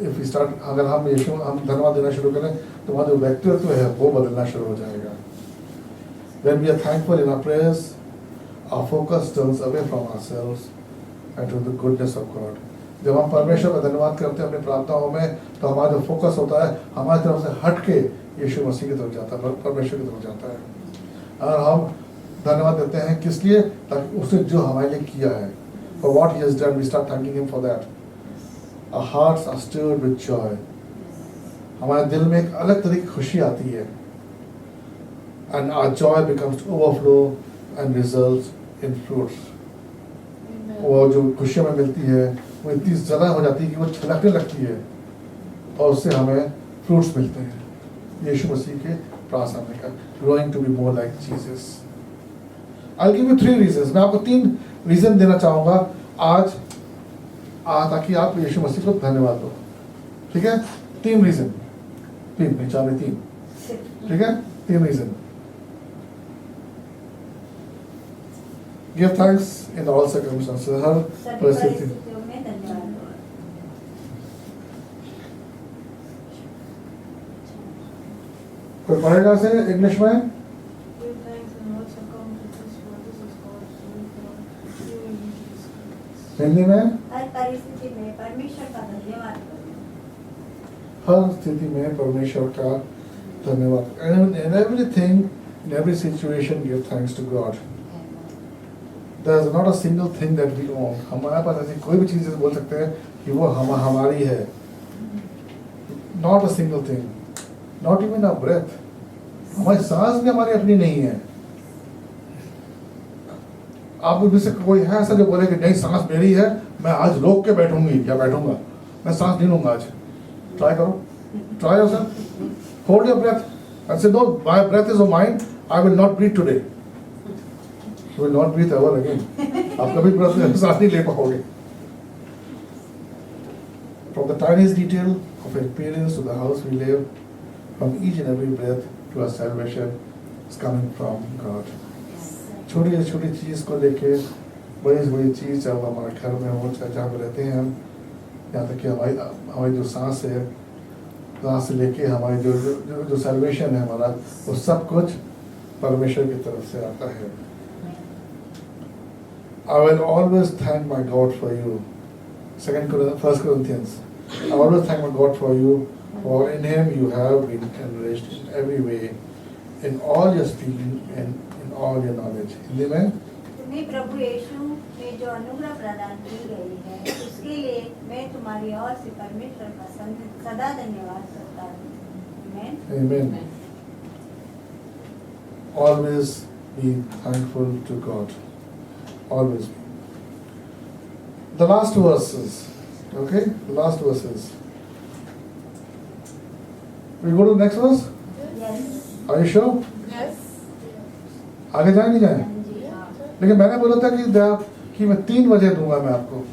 If we start, अगर हम धन्यवाद देना शुरू करें तो हमारा जो व्यक्तित्व है वो बदलना शुरू हो जाएगा। When we are thankful in our prayers, our focus turns away from ourselves and to the goodness of God. जब हम परमेश्वर का धन्यवाद करते हैं अपनी प्रार्थनाओं में, तो हमारा जो फोकस होता है हमारी तरफ से हट के यीशु मसीह की तरफ जाता है, परमेश्वर की तरफ जाता है। और हम धन्यवाद देते हैं किस लिए? ताकि उसने जो हमारे लिए किया है, for what He has done, we start thanking Him for that. Our hearts are stirred with joy. हमारे दिल में एक अलग तरह की खुशी आती है, and our joy becomes to overflow and results in fruits. वो जो खुशी हमें मिलती है वो इतनी ज़्यादा हो जाती है कि वो छलकने लगती है और उससे हमें फ्रूट्स मिलते हैं यीशु मसीह के पास आने का। Growing to be more like Jesus. I'll give you 3 reasons. मैं आपको 3 रीजन देना चाहूँगा आज ताकि आप यीशु मसीह को धन्यवाद दो। ठीक है? 3 रीजन, 3 नहीं 4 नहीं 3, ठीक है? 3 reason. Give thanks in all circumstances. हर परिस्थिति। कोई पढ़ेगा से इंग्लिश में? हिंदी में? हर परिस्थिति में परमेश्वर का धन्यवाद करो। हर स्थिति में परमेश्वर का धन्यवाद। In everything, in every situation, give thanks to God. There is not a single thing that we own. हमारे पास ऐसी कोई भी चीज़ बोल सकते हैं कि वो हमारी है। Not a single thing. Not even our breath. हमारी सांस भी हमारी अपनी नहीं है। आप में से कोई है ऐसा जो बोले कि नहीं सांस मेरी है, मैं आज रोक के बैठूंगी या बैठूंगा, मैं सांस नहीं लूंगा आज। ट्राई करो, try yourself, hold your breath and say no, my breath is mine, I will not breathe today, you will not breathe ever again. आप कभी ब्रेथ में सांस नहीं ले पाओगे। From the tiniest detail of experience to the house we live, from each and every breath to our salvation is coming from God. छोटी से छोटी चीज़ को लेके बड़ी से बड़ी चीज़, चाहे हमारे घर में हो चाहे जहाँ पे रहते हैं हम, यहाँ तक कि हमारी जो सांस है, सांस से लेके हमारी जो सैल्वेशन है हमारा, वो सब कुछ परमेश्वर की तरफ से आता है। I will always thank my God for you. 1 Corinthians. I always thank my God for you, for in Him you have been enriched in every way, in all your speaking and in all your knowledge. Amen. तुम्हें प्रभु यीशु में जो अनुग्रह प्रदान की गई है उसके लिए मैं तुम्हारी ओर से परमेश्वर का सदा धन्यवाद करता हूँ. Amen. Always be thankful to God. Always be. The last verses. Okay? The last verses. We go to the next verse? Yes. Are you sure? Yes. आगे जाए नहीं जाए? लेकिन मैंने बोला था कि मैं 3 बजे दूंगा मैं आपको.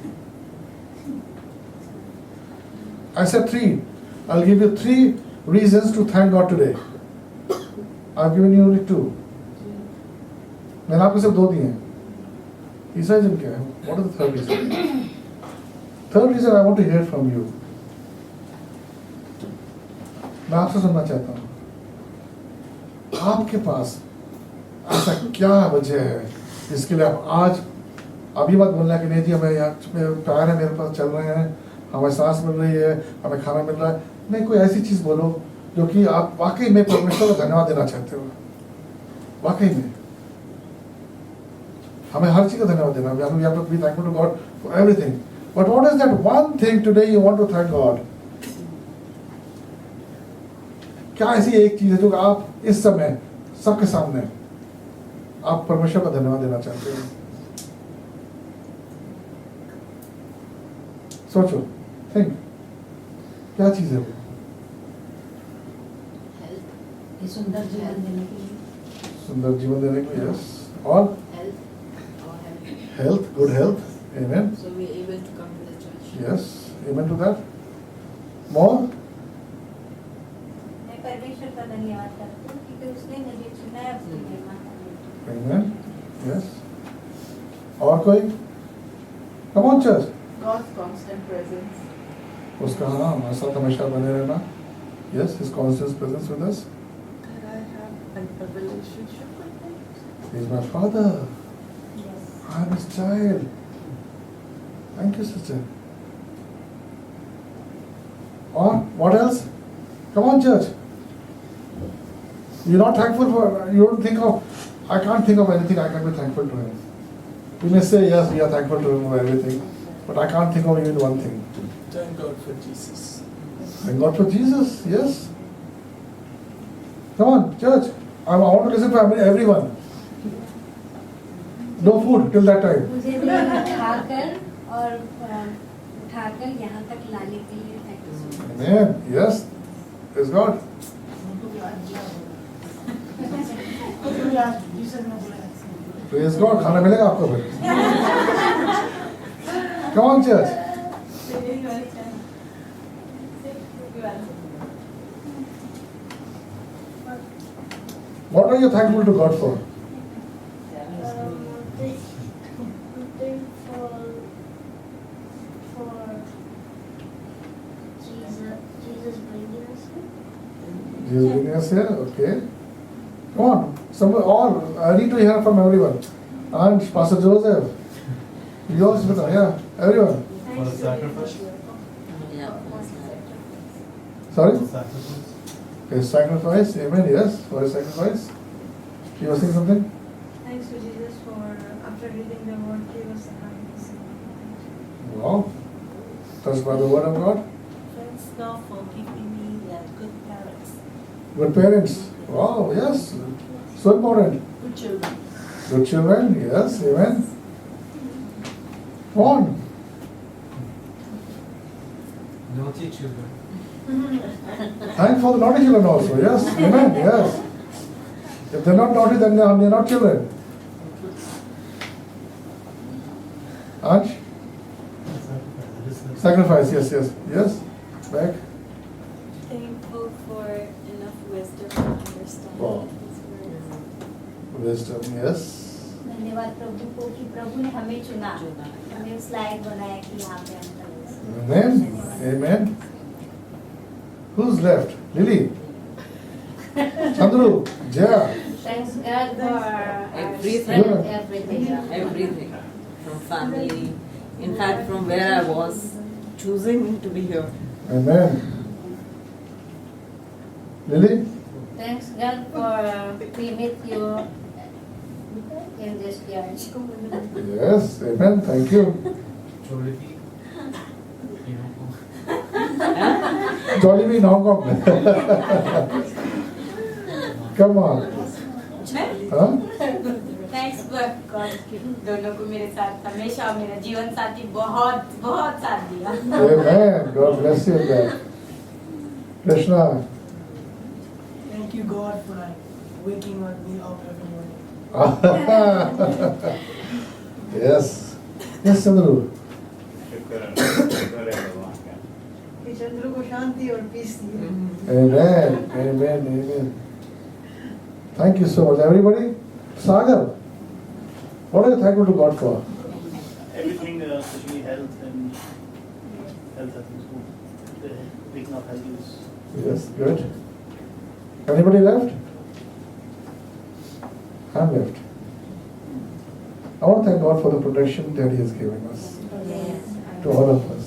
I said 3. I'll give you 3 reasons to thank God today. I've given you only 2. मैंने आपको सिर्फ 2 दिए हैं. तीसरा रीजन क्या है? What is the third reason? Third reason I want to hear from you. मैं आपसे सुनना चाहता हूँ. आपके पास ऐसा क्या वजह है जिसके लिए आप आज अभी मत बोलना कि नहीं जी हमें यहाँ पैर है मेरे पास चल रहे हैं, हमें सांस मिल रही है, हमें खाना मिल रहा है. नहीं, कोई ऐसी चीज बोलो जो कि आप वाकई में परमेश्वर को धन्यवाद देना चाहते हो. वाकई में हमें हर चीज का धन्यवाद देना. We have to be thankful to God for everything. But what is that one thing today you want to thank God? क्या ऐसी एक चीज है जो आप इस समय सबके सामने आप परमेश्वर का धन्यवाद देना चाहते हो? सोचो, थिंक, क्या चीज है वो? ये सुंदर जीवन देने के लिए. सुंदर जीवन देने के लिए. यस. और health, good health. Amen. So we're able to come to the church. Yes. Amen to that. More. मैं परमेश्वर का धन्यवाद करती हूँ क्योंकि उसने मुझे चुना है अपनी महिमा के लिए. Amen. Yes. और कोई? Come on, church. God's constant presence. उसका हाँ हमारे साथ हमेशा बने रहना. Yes, His constant presence with us. That I have a relationship with Him. He is my Father. Yes. I am His child. Thank you, sister. Or what else? Come on, church. You're not thankful for. You don't think of. I can't think of anything I can be thankful to Him. You may say yes, we are thankful to Him for everything, but I can't think of even one thing. Thank God for Jesus. Thank God for Jesus. Yes. Come on, church. I want to listen to everyone. No food till that time. मुझे भी उठाकर और उठाकर यहाँ तक लाने के लिए thank you so much. Amen. Yes. Praise God. Praise God. खाना मिलेगा आपको फिर. Come on, church. What are you thankful to God for? Jesus bringing us here. Jesus bringing us here. Okay. Come on. Somebody, all. I need to hear from everyone. And Pastor Joseph. You also, yeah. Everyone. For the sacrifice? Sorry? Sacrifice. His sacrifice. Amen. Yes. For his sacrifice. You were saying something? Thanks to Jesus for, after reading the word, gave us the happiness. Wow. Touched by the word of God. Thanks God for giving me good parents. Good parents. Wow. Yes. So important. Good children. Good children. Yes. Amen. Come on. Naughty children. Thank for the naughty children also. Yes. Amen. Yes. If they're not naughty, then they're not children. Ansh? Sacrifice. Yes. Yes. Yes. Back. Thankful for enough wisdom to understand Wow. His words. Wisdom. Yes. धन्यवाद प्रभु को कि प्रभु ने हमें चुना, हमें उस लायक बनाया कि यहाँ पे हम करें. Amen. Amen. Who's left? Lily? Chandru? Jaya? Thanks God for our Everything. strength, everything. Everything. from family, in fact from where I was, choosing to be here. Amen. Lily? Thanks God for we meet you in this church. Yes, amen. Thank you. Jollibee in Hong Kong. Come on. Huh? Thanks God दोनों को मेरे साथ हमेशा मेरा जीवन साथी बहुत बहुत साथ दिया. Amen. God bless you. Krishna. Thank you, God, for waking me up every morning. Yes. Yes, Chandru. कि चंद्र को शांति और piece the. Amen. Amen. Amen. Thank you so much, everybody. Sagar, what are you thankful to God for? Everything, especially health and health, I think is good. Waking up healthy is. Yes, good. Anybody left? I'm left. I want to thank God for the protection that He has given us. Yes. To all of us.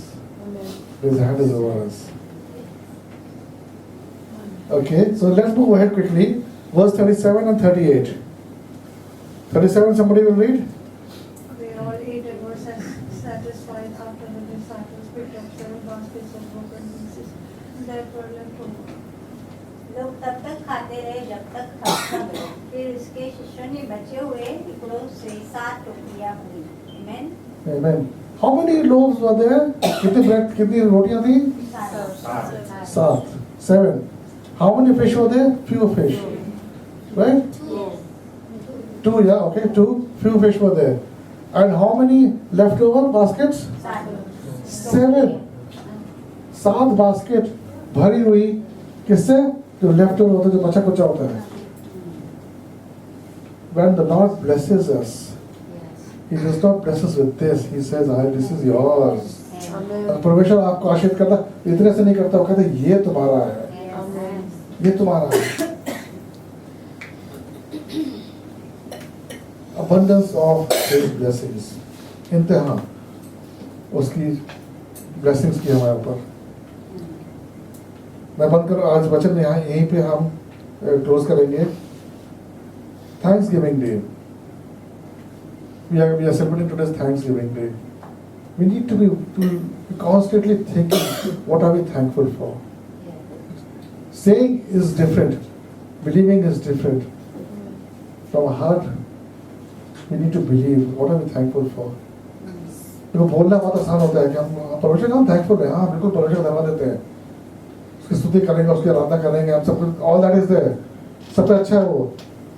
His hand is over us. Okay, so let's move ahead quickly. Verse 37 and 38. 37, somebody will read? They all ate and were satisfied after the disciples picked up 7 baskets of broken pieces that were left over. लोग तब तक खाते रहे जब तक खत्म न हो. फिर उसके शिष्यों ने बचे हुए टुकड़ों से 7 टोकरियां हुई. Amen. Amen. How many loaves were there? कितनी रोटियां थी? 7. 7. How many fish were there? Few fish. Right? 2, yeah, okay, 2. Few fish were there. And how many leftover baskets? 7. 7 basket भरी हुई किससे? जो leftover होता है, जो बचा कुचा होता है. When the Lord blesses us, He does not bless us with this. He says, this is yours. परमेश्वर आपको आशीर्वाद करता इतने से नहीं करता, वो कहता ये तुम्हारा है, ये तुम्हारा है. Abundance of His blessings. इंतहा उसकी blessings की हमारे ऊपर. मैं बंद करूँ आज वचन यहाँ यहीं पे हम क्लोज करेंगे. Thanksgiving Day. We are celebrating today's Thanksgiving Day. We need to be constantly thinking, what are we thankful for? Saying is different. Believing is different. From our heart, we need to believe. What are we thankful for? देखो बोलना बहुत आसान होता है कि हम परमेश्वर का हम thankful हैं. हाँ बिल्कुल परमेश्वर का धन्यवाद देते हैं. उसकी स्तुति करेंगे, उसकी आराधना करेंगे. हम सब all that is there. सबसे अच्छा है वो.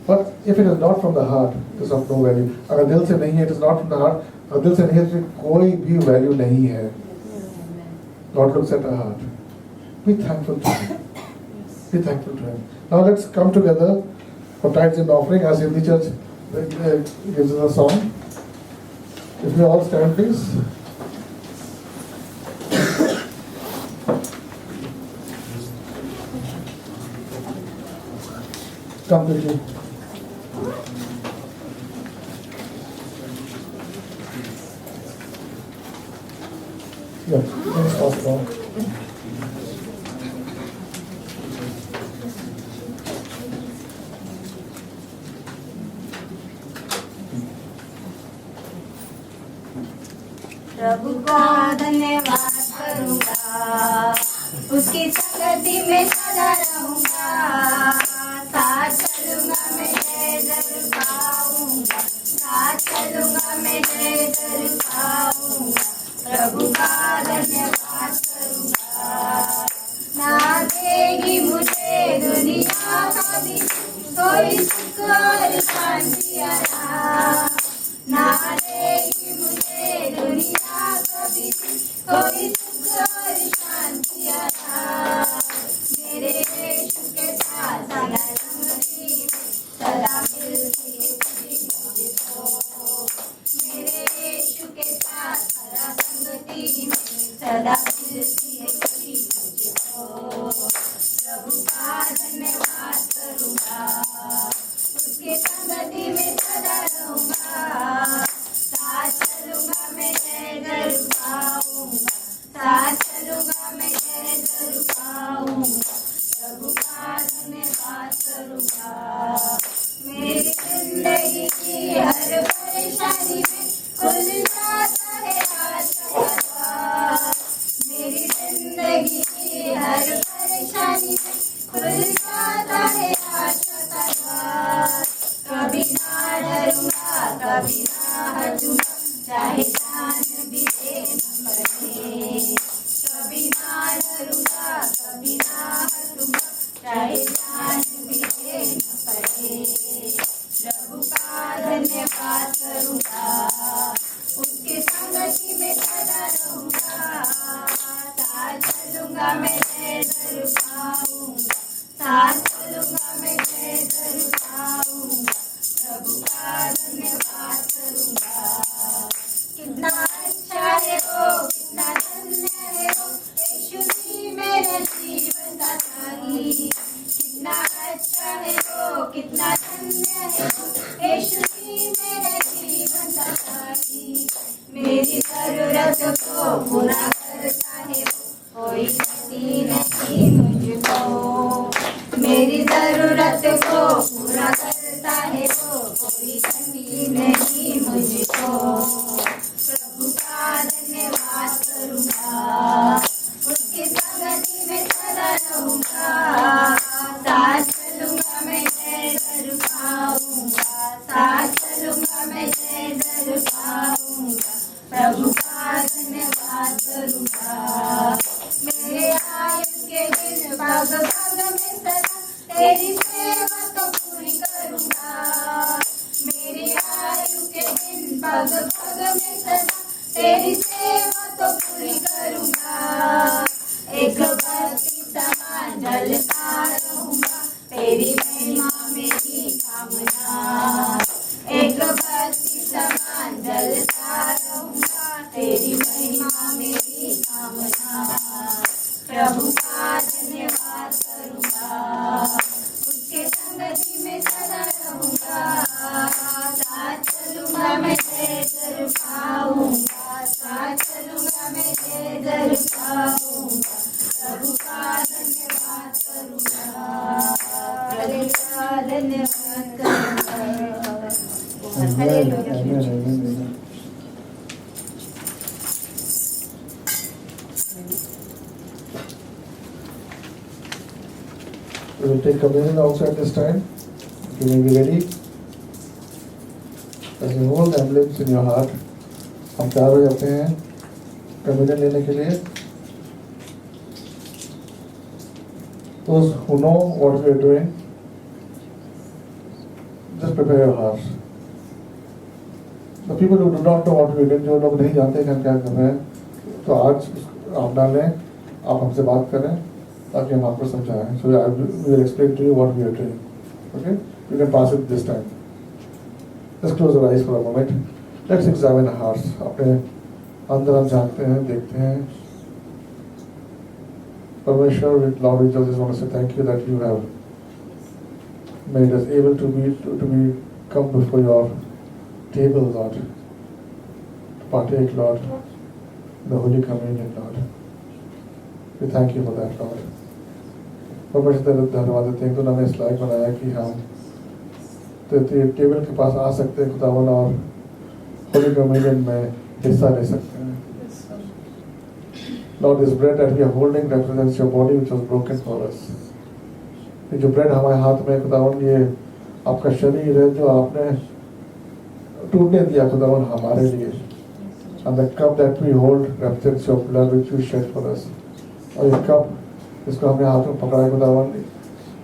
But if it is not from the heart, it is of no value. अगर दिल से नहीं है, it is not from the heart. अगर दिल से नहीं है, तो कोई भी value नहीं है. God looks at our heart. Be thankful to Him. Be thankful to Him. Now let's come together for tithes and offering as if the church gives us a song. If you all stand, please. Come quickly. Yeah, let's pass it on. प्रभु का धन्यवाद करूंगा, उसकी संगति में सदा रहूंगा. साथ चलूंगा मैं जय जय पाऊंगा, साथ चलूंगा मैं जय जय पाऊंगा. प्रभु का धन्यवाद करूंगा. ना देगी मुझे दुनिया कभी कोई सुख और शांति आराम. ना देगी मुझे दुनिया कभी कोई सुख और शांति आराम. मेरे यीशु के साथ सदा संगति सदा मिलती है खुशी मुझको. मेरे यीशु के साथ सदा संगति में सदा मिलती है खुशी मुझको. प्रभु का धन्यवाद करूंगा, उसकी संगति में सदा रहूंगा. साथ चलूंगा को पूरा करता है कोई कमी नहीं मुझको मेरी जरूरत को पूरा करता है वो कोई कमी नहीं मुझको प्रभु का धन्यवाद करूँगा उसकी संगति में सदा रहूँगा साथ चलूँगा मैं जय जरूर पाऊँगा साथ चलूँगा मैं जय जरूर पाऊँगा प्रभु का धन्यवाद करूँगा मेरे आयु के दिन भाग भाग में सदा तेरी सेवा तो पूरी करूँगा मेरे आयु के दिन भाग भाग में सदा तेरी सेवा तो पूरी करूँगा एक भक्ति समान जलता रहूँगा तेरी महिमा मेरी कामना एक भक्ति समान जलता रहूँगा तेरी महिमा मेरी कामना प्रभु का धन्यवाद करूँगा उसके संगति में सदा रहूँगा साथ चलूँगा मैं जय जरूर पाऊँगा साथ चलूँगा मैं जय जरूर पाऊँगा प्रभु का धन्यवाद करूँगा प्रभु का धन्यवाद करूँगा hallelujah We will take communion also at this time. You may be ready. As you hold the emblems in your heart, हम तैयार हो जाते हैं कम्युनियन लेने के लिए. Those who know what we are doing, just prepare your hearts. The people who do not know what we are doing, जो लोग नहीं जानते कि हम क्या कर रहे हैं, तो आज आप डालें, आप हमसे बात करें, ताकि हम आपको समझाएं. So we will explain to you what we are doing. Okay? You can pass it this time. Just close your eyes for a moment. Let's examine our hearts. अपने अंदर हम झांकते हैं, देखते हैं. Parmeshwar, with Lord, we just want to say thank you that you have made us able to be come before your table, Lord, to partake, Lord, the Holy Communion, Lord. We thank you for that, Lord. परमेश्वर धन्यवाद देते हैं, तो हमें इस लायक बनाया कि हम टेबल के पास आ सकते हैं खुदावन और होली कम्युनियन में हिस्सा ले सकते हैं. Lord, this bread that we are holding represents your body which was broken for us. ये जो ब्रेड हमारे हाथ में खुदावन, ये आपका शरीर है जो आपने टूटने दिया खुदावन हमारे लिए. And the cup that we hold represents your blood which you shed for us. और ये कप इसको हमने हाथ में पकड़ा है खुदावन,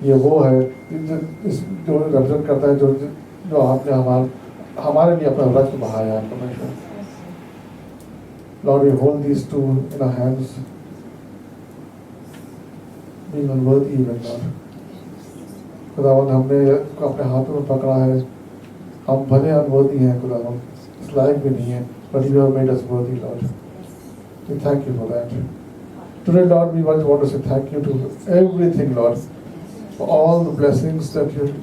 ये वो है जो रिप्रेजेंट करता है जो आपने हमारे लिए अपना रक्त बहाया है परमेश्वर. Lord, we hold these two in our hands, being unworthy even, Lord. खुदावन हमने इसको अपने हाथों में पकड़ा है, हम भले अनवर्दी हैं खुदावन, इस लायक भी नहीं है, but you have made us worthy, Lord. We thank you for that. Today, Lord, we want to say thank you to everything, Lord, for all the blessings that you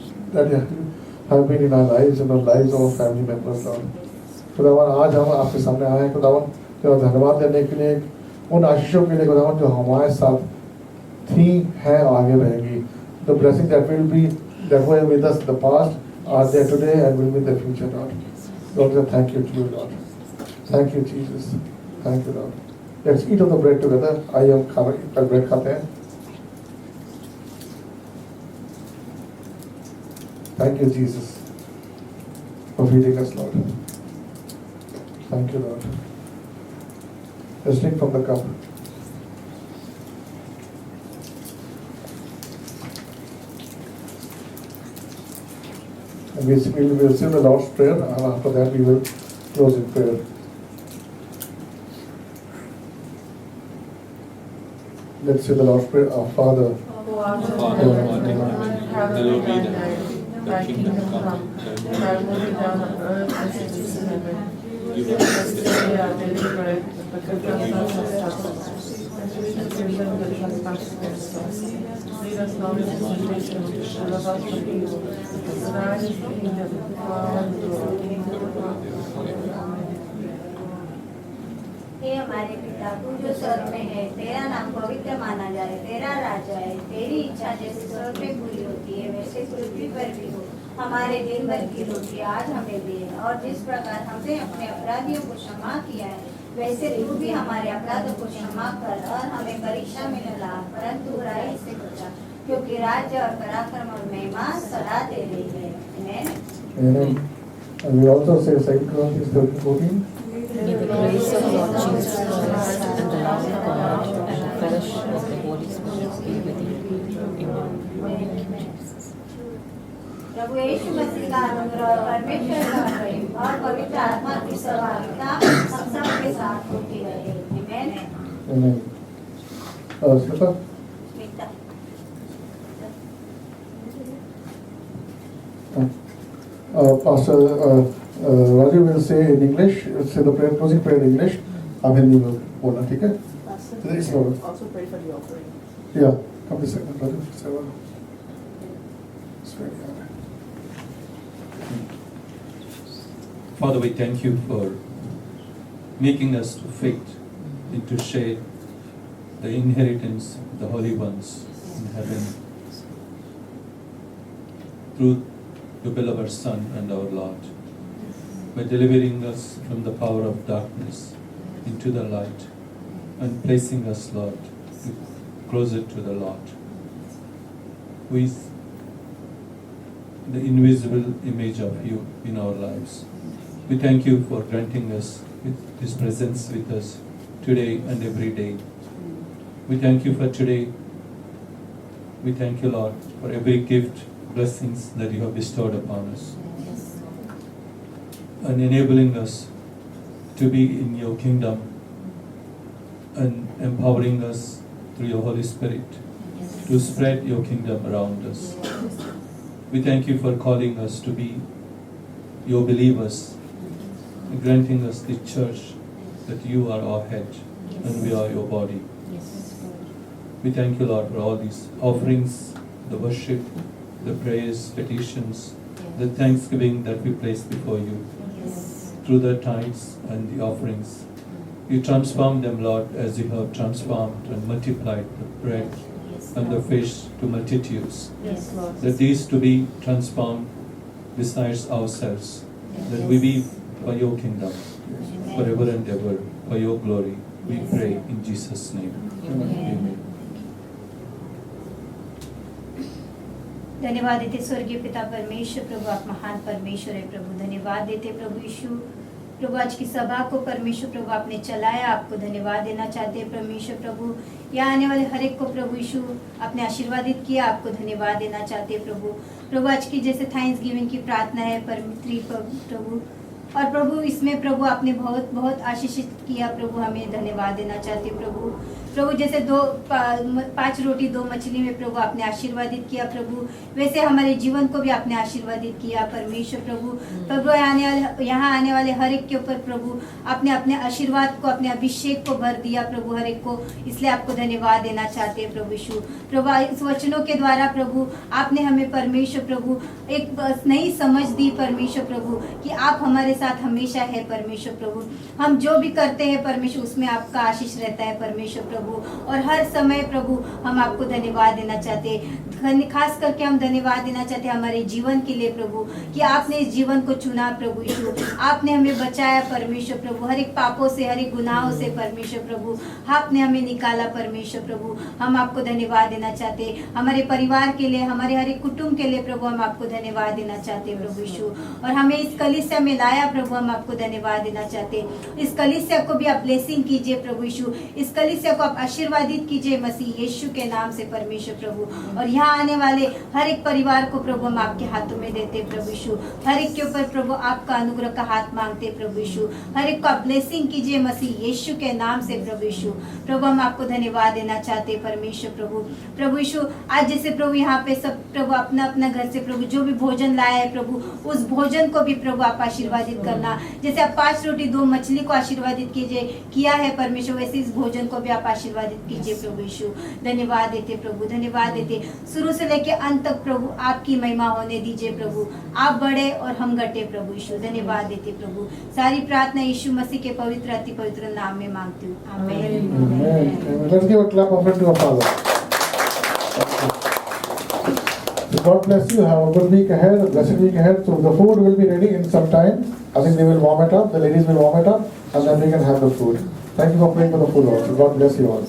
have been in our lives and the lives of our family members, Lord. खुदावन आज हम आपके सामने आए हैं खुदावन, तो धन्यवाद देने के लिए उन आशीषों के लिए खुदावन जो हमारे साथ थी हैं आगे रहेगी. The blessings that were with us in the past are there today and will be in the future, Lord. Lord, thank you to you, Lord. Thank you, Jesus. Thank you, Lord. Let's eat of the bread together. आइए हम कल bread खाते हैं. Thank you, Jesus, for feeding us, Lord. Thank you, Lord. Let's drink from the cup. And we will say the Lord's Prayer, and after that we will close in prayer. Let's say the Lord's Prayer. Our Father, who art in heaven, hallowed be thy name. Thy kingdom come, thy will be done on earth as it is in heaven. Give us this day our daily bread, and forgive us our trespasses, as we forgive them that trespass against us. Lead us not into temptation, but deliver us from evil. For thine is the kingdom, the power, and the glory, forever. Amen. हे हमारे पिता तू जो स्वर्ग में है, तेरा नाम पवित्र माना जाए, तेरा राज्य आए, तेरी इच्छा जैसे स्वर्ग में पूरी होती है वैसे पृथ्वी पर भी हो। हमारे दिन भर की रोटी आज हमें दे, और जिस प्रकार हमने अपने अपराधियों को क्षमा किया है वैसे तू भी हमारे अपराधों को क्षमा कर, और हमें परीक्षा में न ला परंतु बुराई से बचा, क्योंकि राज्य और पराक्रम और महिमा सदा तेरी है। आमीन। Amen. And we also say 2 Corinthians 13:14. May the grace of Lord Jesus Christ and the love of God and the fellowship of the Holy Spirit be with you. Amen. प्रभु यीशु मसीह का अनुग्रह, परमेश्वर का प्रेम और पवित्र आत्मा की सहभागिता हम सब के साथ होती रहे। आमीन। Amen. Smita? Smita. Pastor Raju will say in English, say the prayer, closing prayer in English. आप हिंदी में बोलना, ठीक है? Also pray for the offering. Yeah, come this second, Raju. Seva. Spread your hand. Father, we thank you for making us to fit and to share the inheritance of the holy ones in heaven through your beloved Son and our Lord, by delivering us from the power of darkness into the light and placing us, Lord, closer to the Lord, who is the invisible image of you in our lives. We thank you for granting us with His presence with us today and every day. We thank you for today. We thank you, Lord, for every gift, blessings that you have bestowed upon us, and enabling us to be in your kingdom and empowering us through your Holy Spirit to spread your kingdom around us. We thank you for calling us to be your believers, and granting us the church that you are our head and we are your body. We thank you, Lord, for all these offerings, the worship, the prayers, petitions, the thanksgiving that we place before you. Through the tithes and the offerings, you transform them, Lord, as you have transformed and multiplied the bread and the fish to multitudes. Yes, Lord. That these to be transformed besides ourselves, that we be for your kingdom, forever and ever, for your glory. We pray in Jesus' name. Amen. धन्यवाद देते स्वर्गीय पिता परमेश्वर, प्रभु आप महान परमेश्वर है प्रभु। धन्यवाद देते प्रभु यीशु, प्रभु आज की सभा को परमेश्वर प्रभु आपने चलाया, आपको धन्यवाद देना चाहते हैं परमेश्वर प्रभु। यहाँ आने वाले हर एक को प्रभु यीशु आपने आशीर्वादित किया, आपको धन्यवाद देना चाहते हैं प्रभु। प्रभु आज की जैसे थैंक्स गिविंग की प्रार्थना है प्रभु, और प्रभु इसमें प्रभु आपने बहुत बहुत आशीषित किया प्रभु, हमें धन्यवाद देना चाहते हैं प्रभु। प्रभु जैसे 5 रोटी 2 मछली में प्रभु आपने आशीर्वादित किया प्रभु, वैसे हमारे जीवन को भी आपने आशीर्वादित किया परमेश्वर प्रभु। प्रभु यहाँ आने वाले हर एक के ऊपर प्रभु आपने अपने आशीर्वाद को, अपने अभिषेक को भर दिया प्रभु हर एक को, इसलिए आपको धन्यवाद देना चाहते हैं प्रभु यीशु। प्रभु इस वचनों के द्वारा प्रभु आपने हमें परमेश्वर प्रभु एक नई समझ दी परमेश्वर प्रभु कि आप हमारे साथ हमेशा है परमेश्वर प्रभु। हम जो भी करते हैं परमेश्वर उसमें आपका आशीष रहता है परमेश्वर प्रभु, और हर समय प्रभु हम आपको धन्यवाद देना चाहते हैं। खास करके हम धन्यवाद देना चाहते हैं हमारे जीवन के लिए प्रभु, कि आपने इस जीवन को चुना प्रभु यीशु, आपने हमें बचाया परमेश्वर प्रभु हर एक पापों से, हर एक गुनाहों से परमेश्वर प्रभु, आपने हमें निकाला परमेश्वर प्रभु। हम आपको धन्यवाद देना चाहते हैं हमारे परिवार के लिए, हमारे हर एक कुटुंब के लिए प्रभु, हम आपको धन्यवाद देना चाहते हैं प्रभु यीशु। और हमें इस कलीसिया में लाया प्रभु, हम आपको धन्यवाद देना चाहते हैं। इस कलीसिया को भी आप ब्लेसिंग कीजिए प्रभु यीशु, इस कलीसिया को आप आशीर्वादित कीजिए मसीह यीशु के नाम से परमेश्वर प्रभु। और यहाँ आने वाले हर एक परिवार को प्रभु हम आपके हाथों में देते प्रभु यीशु, हर एक के ऊपर प्रभु आपका अनुग्रह का हाथ मांगते प्रभु यीशु, हर एक को आप ब्लेसिंग कीजिए मसीह यीशु के नाम से प्रभु यीशु। प्रभु हम आपको धन्यवाद देना चाहते परमेश्वर प्रभु। प्रभु यीशु आज जैसे प्रभु यहाँ पे सब प्रभु अपना अपना घर से प्रभु जो भी भोजन लाया है प्रभु, उस भोजन को भी प्रभु आप आशीर्वादित करना। जैसे आप 5 रोटी 2 मछली को आशीर्वादित कीजिए किया है परमेश्वर, वैसे इस भोजन को भी आप आशीर्वादित कीजिए प्रभु यीशु। धन्यवाद देते प्रभु, धन्यवाद देते। शुरू से लेके अंत तक प्रभु आपकी महिमा होने दीजिए प्रभु। आप बढ़े और हम घटे प्रभु यीशु। धन्यवाद देते प्रभु। सारी प्रार्थना यीशु मसीह के पवित्र अति पवित्र नाम में मांगती हूँ, आमीन। Let's give a clap of it to our Father. God bless you. Have a good week ahead, a blessed week ahead. So the food will be ready in some time. I think they will warm it up. The ladies will warm it up, and then we can have the food. Thank you for praying for the food also. God bless you all.